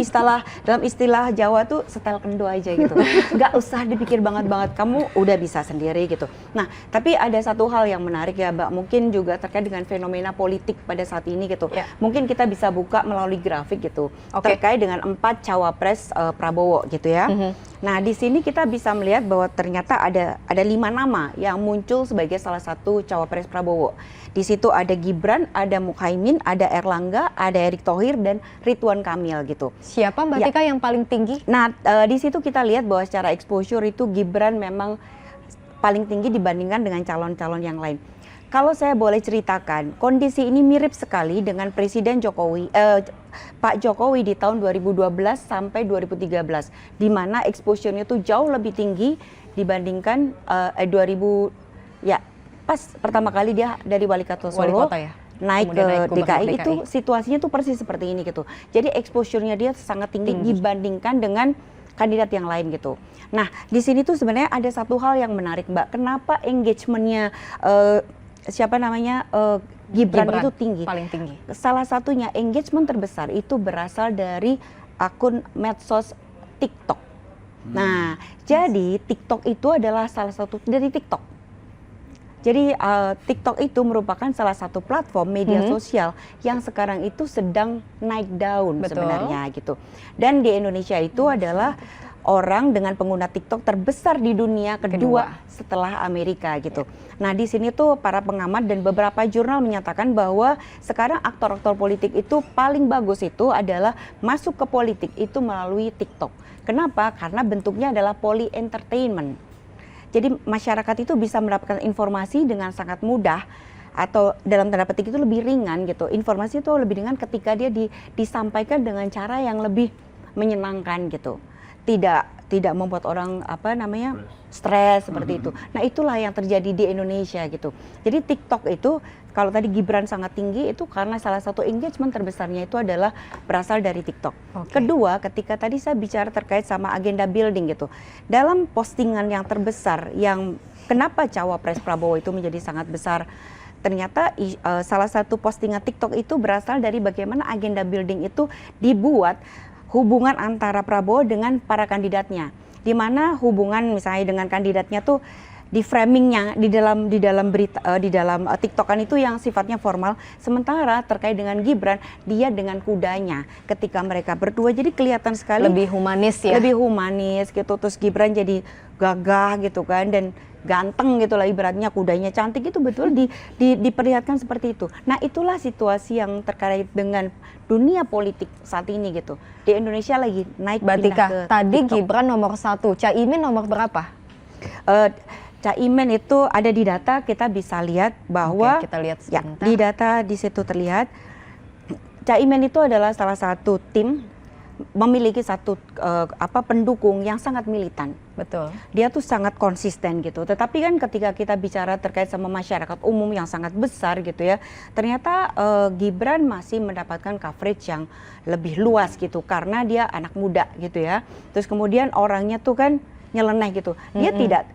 istilah Jawa tuh setel kendo aja gitu. Nggak usah dipikir banget, kamu udah bisa sendiri gitu. Nah, tapi ada satu hal yang menarik ya Mbak, mungkin juga terkait dengan fenomena politik pada saat ini gitu. Ya. Mungkin kita bisa buka melalui grafik gitu. Terkait dengan 4 cawapres Prabowo gitu ya. Nah, di sini kita bisa melihat bahwa ternyata ada 5 nama yang muncul sebagai salah satu cawapres Prabowo. Di situ ada Gibran, ada Muhaimin, ada Erlangga, ada Erick Thohir dan Ridwan Kamil gitu. Siapa Mbak Tika yang paling tinggi? Nah, di situ kita lihat bahwa secara exposure itu Gibran memang paling tinggi dibandingkan dengan calon-calon yang lain. Kalau saya boleh ceritakan, kondisi ini mirip sekali dengan Presiden Jokowi, Pak Jokowi di tahun 2012 sampai 2013, di mana exposure-nya itu jauh lebih tinggi dibandingkan pas pertama kali dia dari wali kota Wali Solo kota ya? naik Kemudian ke naik gubernur DKI, DKI. itu situasinya tuh persis seperti ini gitu. Jadi exposure-nya dia sangat tinggi dibandingkan dengan kandidat yang lain gitu. Nah, di sini tuh sebenarnya ada satu hal yang menarik, Mbak. Kenapa engagement-nya Gibran itu tinggi? Paling tinggi. Salah satunya engagement terbesar itu berasal dari akun medsos TikTok. Nah, jadi TikTok itu adalah salah satu dari TikTok. Jadi TikTok itu merupakan salah satu platform media sosial yang sekarang itu sedang naik daun sebenarnya gitu. Dan di Indonesia itu adalah orang dengan pengguna TikTok terbesar di dunia kedua setelah Amerika gitu. Nah, di sini tuh para pengamat dan beberapa jurnal menyatakan bahwa sekarang aktor-aktor politik itu paling bagus itu adalah masuk ke politik itu melalui TikTok. Kenapa? Karena bentuknya adalah poly entertainment. Jadi masyarakat itu bisa mendapatkan informasi dengan sangat mudah, atau dalam tanda petik itu lebih ringan gitu. Informasi itu lebih ringan ketika dia disampaikan dengan cara yang lebih menyenangkan gitu. Tidak membuat orang stres seperti itu. Nah, itulah yang terjadi di Indonesia gitu. Jadi TikTok itu kalau tadi Gibran sangat tinggi itu karena salah satu engagement terbesarnya itu adalah berasal dari TikTok. Kedua, ketika tadi saya bicara terkait sama agenda building gitu. Dalam postingan yang terbesar yang kenapa cawapres Prabowo itu menjadi sangat besar, ternyata salah satu postingan TikTok itu berasal dari bagaimana agenda building itu dibuat hubungan antara Prabowo dengan para kandidatnya. Di mana hubungan misalnya dengan kandidatnya tuh di framingnya di dalam berita di dalam TikTokan itu yang sifatnya formal, sementara terkait dengan Gibran dia dengan kudanya ketika mereka berdua, jadi kelihatan sekali Lebih humanis ya? lebih humanis gitu. Terus Gibran jadi gagah gitu kan dan ganteng gitu lah, ibaratnya kudanya cantik, itu betul diperlihatkan seperti itu. Nah, itulah situasi yang terkait dengan dunia politik saat ini gitu. Di Indonesia lagi naik Mbak Tika, pindah ke tadi TikTok. Gibran nomor 1, Caimin nomor berapa? Caimin itu ada di data, kita bisa lihat bahwa Oke, kita lihat ya, sebentar. di data di situ terlihat Caimin itu adalah salah satu tim memiliki satu pendukung yang sangat militan. Betul. Dia tuh sangat konsisten gitu. Tetapi kan ketika kita bicara terkait sama masyarakat umum yang sangat besar gitu ya, ternyata Gibran masih mendapatkan coverage yang lebih luas gitu karena dia anak muda gitu ya. Terus kemudian orangnya tuh kan nyeleneh gitu.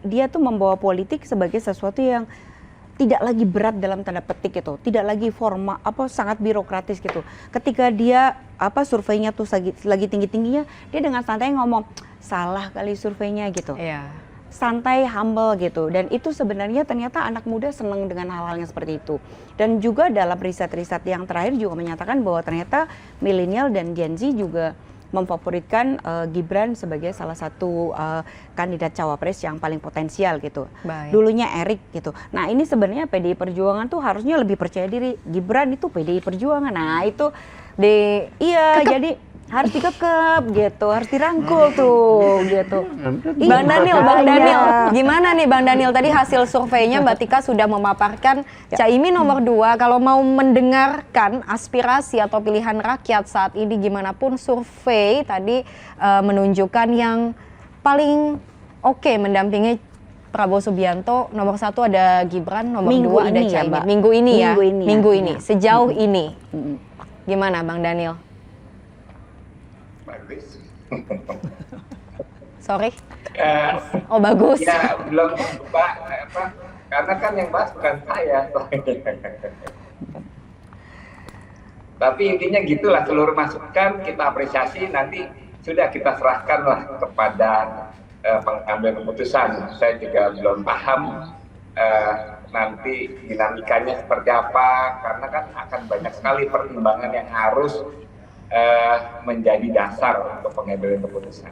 Dia tuh membawa politik sebagai sesuatu yang tidak lagi berat dalam tanda petik gitu, tidak lagi formal sangat birokratis gitu. Ketika dia surveinya tuh lagi tinggi-tingginya, dia dengan santai ngomong salah kali surveinya gitu. Iya. Santai, humble gitu. Dan itu sebenarnya ternyata anak muda senang dengan hal-hal yang seperti itu. Dan juga dalam riset-riset yang terakhir juga menyatakan bahwa ternyata milenial dan Gen Z juga memfavoritkan Gibran sebagai salah satu kandidat cawapres yang paling potensial gitu. Baik. Dulunya Erik gitu. Nah, ini sebenarnya PDI Perjuangan tuh harusnya lebih percaya diri. Gibran itu PDI Perjuangan. Nah, itu jadi harus dikekep gitu, harus dirangkul tuh gitu. Bang Daniel, Iya. gimana nih Bang Daniel, tadi hasil surveinya Mbak Tika sudah memaparkan Caimin nomor 2, kalau mau mendengarkan aspirasi atau pilihan rakyat saat ini gimana pun survei tadi menunjukkan yang paling oke mendampingi Prabowo Subianto, nomor 1 ada Gibran, nomor 2 ada Caimin. Minggu ini, sejauh ini. Gimana Bang Daniel? Bagus. Sorry. Oh bagus. Ya belum Pak, karena kan yang bahas bukan saya. Tapi intinya gitulah, seluruh masukan kita apresiasi, nanti sudah kita serahkanlah kepada pengambil keputusan. Saya juga belum paham nanti dinamikanya seperti apa, karena kan akan banyak sekali pertimbangan yang harus menjadi dasar untuk pengambilan keputusan.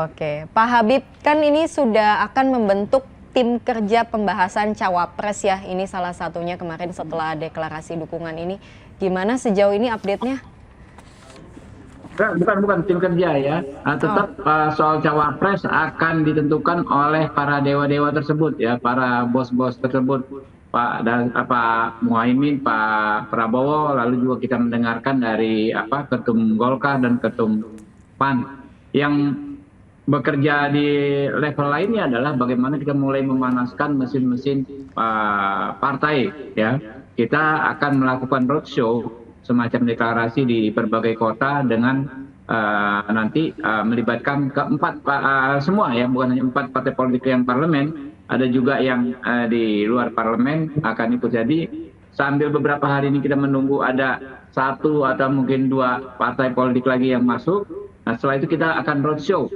Oke, Pak Habib, kan ini sudah akan membentuk tim kerja pembahasan cawapres ya, ini salah satunya kemarin setelah deklarasi dukungan ini. Gimana sejauh ini update-nya? Bukan tim kerja ya. Tetap soal cawapres akan ditentukan oleh para dewa-dewa tersebut ya, para bos-bos tersebut. Pak Muhaimin, Pak Prabowo, lalu juga kita mendengarkan dari Ketum Golkar dan Ketum PAN yang bekerja di level lainnya adalah bagaimana kita mulai memanaskan mesin-mesin partai, ya. Kita akan melakukan roadshow semacam deklarasi di berbagai kota dengan nanti melibatkan keempat semua, ya, bukan hanya 4 partai politik yang parlemen, ada juga yang di luar parlemen akan ikut. Jadi sambil beberapa hari ini kita menunggu ada 1 atau mungkin 2 partai politik lagi yang masuk. Nah, setelah itu kita akan roadshow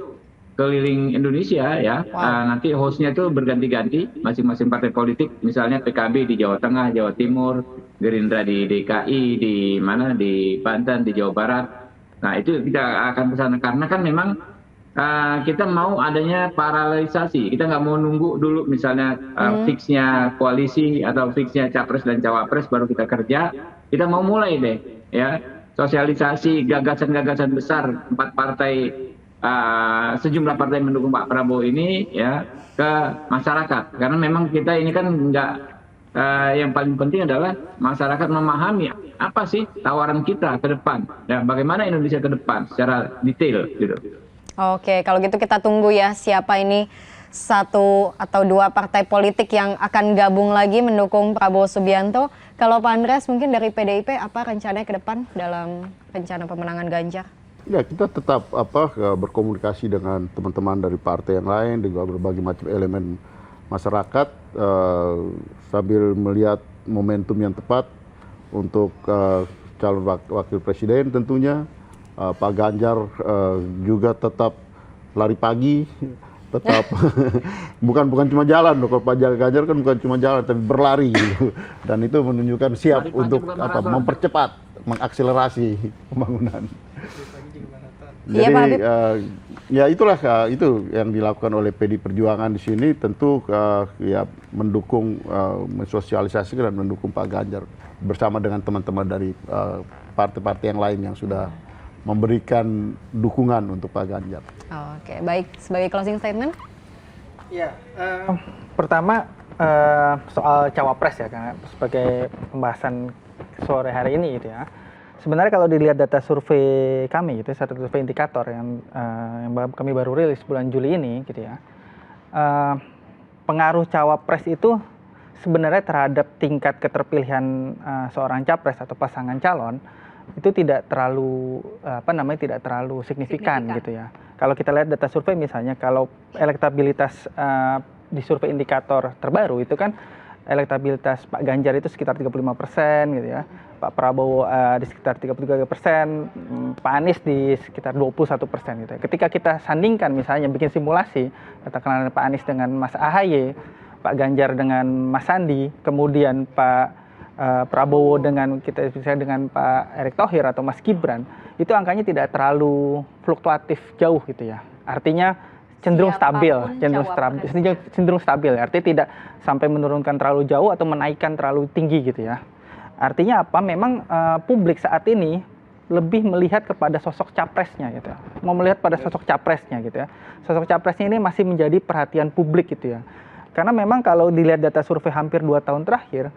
keliling Indonesia, ya. Nanti hostnya itu berganti-ganti, masing-masing partai politik, misalnya PKB di Jawa Tengah, Jawa Timur, Gerindra di DKI, di mana, di Banten, di Jawa Barat. Nah, itu kita akan ke sana karena kan memang kita mau adanya paralelisasi. Kita nggak mau nunggu dulu misalnya fixnya koalisi atau fixnya capres dan cawapres baru kita kerja. Kita mau mulai deh, ya, sosialisasi gagasan-gagasan besar 4 partai, sejumlah partai mendukung Pak Prabowo ini, ya, ke masyarakat. Karena memang kita ini kan nggak, yang paling penting adalah masyarakat memahami apa sih tawaran kita ke depan, ya, bagaimana Indonesia ke depan secara detail, gitu. Oke, kalau gitu kita tunggu ya siapa ini 1 atau 2 partai politik yang akan gabung lagi mendukung Prabowo Subianto. Kalau Pak Andreas mungkin dari PDIP apa rencananya ke depan dalam rencana pemenangan Ganjar? Ya, kita tetap berkomunikasi dengan teman-teman dari partai yang lain, dengan berbagai macam elemen masyarakat, sambil melihat momentum yang tepat untuk calon wakil presiden tentunya. Pak Ganjar juga tetap lari pagi, tetap bukan cuma jalan loh. Kalau Pak Ganjar kan bukan cuma jalan tapi berlari gitu. Dan itu menunjukkan siap untuk mempercepat, mengakselerasi pembangunan. Jadi ya itulah itu yang dilakukan oleh PD Perjuangan di sini, tentu ya mendukung, mensosialisasikan dan mendukung Pak Ganjar bersama dengan teman-teman dari partai-partai yang lain yang sudah memberikan dukungan untuk Pak Ganjar. Oke, baik. Sebagai closing statement? Ya, pertama soal cawapres, ya, karena sebagai pembahasan sore hari ini gitu, ya. Sebenarnya kalau dilihat data survei kami gitu, satu survei indikator yang kami baru rilis bulan Juli ini gitu, ya. Pengaruh cawapres itu sebenarnya terhadap tingkat keterpilihan seorang capres atau pasangan calon itu tidak terlalu tidak terlalu signifikan gitu, ya. Kalau kita lihat data survei misalnya, kalau elektabilitas di survei indikator terbaru itu kan elektabilitas Pak Ganjar itu sekitar 35% gitu, ya. Pak Prabowo di sekitar 33%, Pak Anies di sekitar 21% gitu, ya. Ketika kita sandingkan misalnya bikin simulasi katakanlah Pak Anies dengan Mas AHY, Pak Ganjar dengan Mas Sandi, kemudian Pak Prabowo dengan Pak Erick Thohir atau Mas Gibran, itu angkanya tidak terlalu fluktuatif jauh gitu, ya. Artinya cenderung stabil, cenderung stabil. Artinya tidak sampai menurunkan terlalu jauh atau menaikkan terlalu tinggi gitu, ya. Artinya apa? Memang publik saat ini lebih melihat kepada sosok capresnya gitu, ya. Mau melihat pada sosok capresnya gitu, ya. Sosok capresnya ini masih menjadi perhatian publik gitu, ya. Karena memang kalau dilihat data survei hampir 2 tahun terakhir,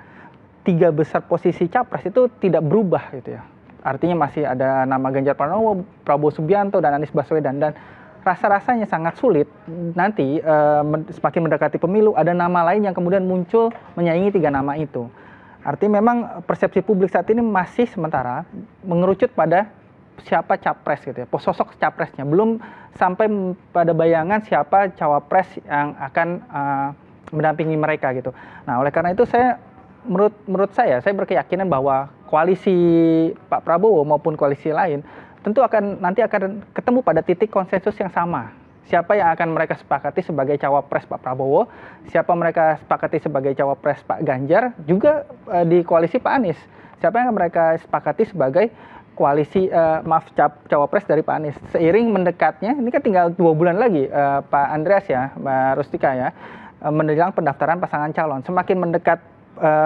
3 besar posisi capres itu tidak berubah gitu, ya. Artinya masih ada nama Ganjar Pranowo, Prabowo Subianto, dan Anies Baswedan, dan rasa-rasanya sangat sulit nanti semakin mendekati pemilu ada nama lain yang kemudian muncul menyaingi 3 nama itu. Artinya memang persepsi publik saat ini masih sementara mengerucut pada siapa capres gitu, ya, sosok capresnya, belum sampai pada bayangan siapa cawapres yang akan mendampingi mereka gitu. Nah, oleh karena itu menurut saya berkeyakinan bahwa koalisi Pak Prabowo maupun koalisi lain tentu nanti akan ketemu pada titik konsensus yang sama. Siapa yang akan mereka sepakati sebagai cawapres Pak Prabowo, siapa mereka sepakati sebagai cawapres Pak Ganjar, juga di koalisi Pak Anies. Siapa yang mereka sepakati sebagai koalisi cawapres dari Pak Anies. Seiring mendekatnya, ini kan tinggal 2 bulan lagi Pak Andreas ya, Mbak Rustika ya, menjelang pendaftaran pasangan calon. Semakin mendekat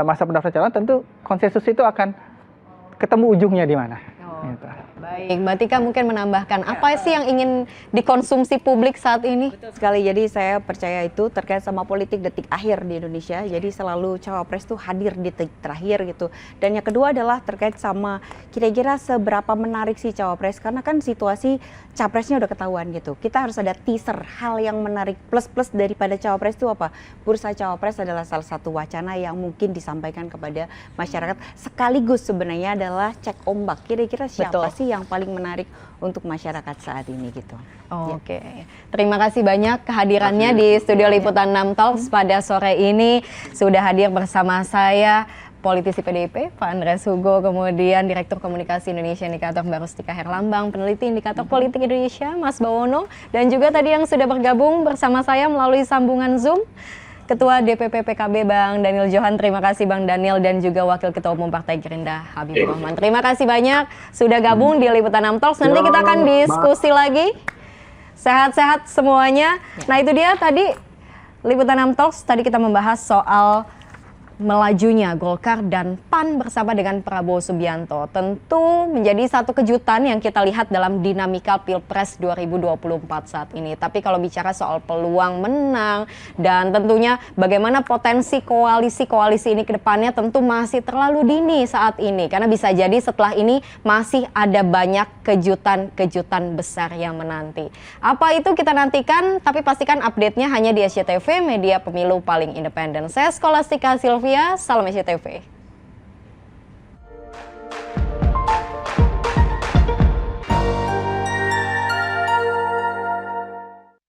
masa pendaftaran calon, tentu konsensus itu akan ketemu ujungnya di mana. Gitu. Baik, Mbak Tika mungkin menambahkan apa sih yang ingin dikonsumsi publik saat ini? Betul sekali. Jadi saya percaya itu terkait sama politik detik akhir di Indonesia. Jadi selalu cawapres itu hadir di detik terakhir gitu. Dan yang kedua adalah terkait sama kira-kira seberapa menarik si cawapres, karena kan situasi capresnya udah ketahuan gitu. Kita harus ada teaser hal yang menarik, plus daripada cawapres itu apa? Bursa cawapres adalah salah satu wacana yang mungkin disampaikan kepada masyarakat, sekaligus sebenarnya adalah cek ombak. Kira-kira siapa sih yang paling menarik untuk masyarakat saat ini gitu. Oke, terima kasih banyak kehadirannya di Studio Liputan 6 Talks pada sore ini. Sudah hadir bersama saya politisi PDIP, Pak Andreas Hugo, kemudian Direktur Komunikasi Indonesia Indikator Mbak Rustika Herlambang, peneliti Indikator Politik Indonesia, Mas Bawono, dan juga tadi yang sudah bergabung bersama saya melalui sambungan Zoom, Ketua DPP PKB Bang Daniel Johan. Terima kasih Bang Daniel, dan juga Wakil Ketua Umum Partai Gerindra Habibur Rahman. Terima kasih banyak sudah gabung di Liputan 6 Talks. Nanti kita akan diskusi lagi. Sehat-sehat semuanya. Nah itu dia tadi Liputan 6 Talks. Tadi kita membahas soal melajunya Golkar dan PAN bersama dengan Prabowo Subianto. Tentu menjadi satu kejutan yang kita lihat dalam dinamika Pilpres 2024 saat ini. Tapi kalau bicara soal peluang menang dan tentunya bagaimana potensi koalisi-koalisi ini ke depannya, tentu masih terlalu dini saat ini. Karena bisa jadi setelah ini masih ada banyak kejutan-kejutan besar yang menanti. Apa itu kita nantikan, tapi pastikan update-nya hanya di SCTV, media pemilu paling independen. Saya Skolastika Silvia, salam SCTV.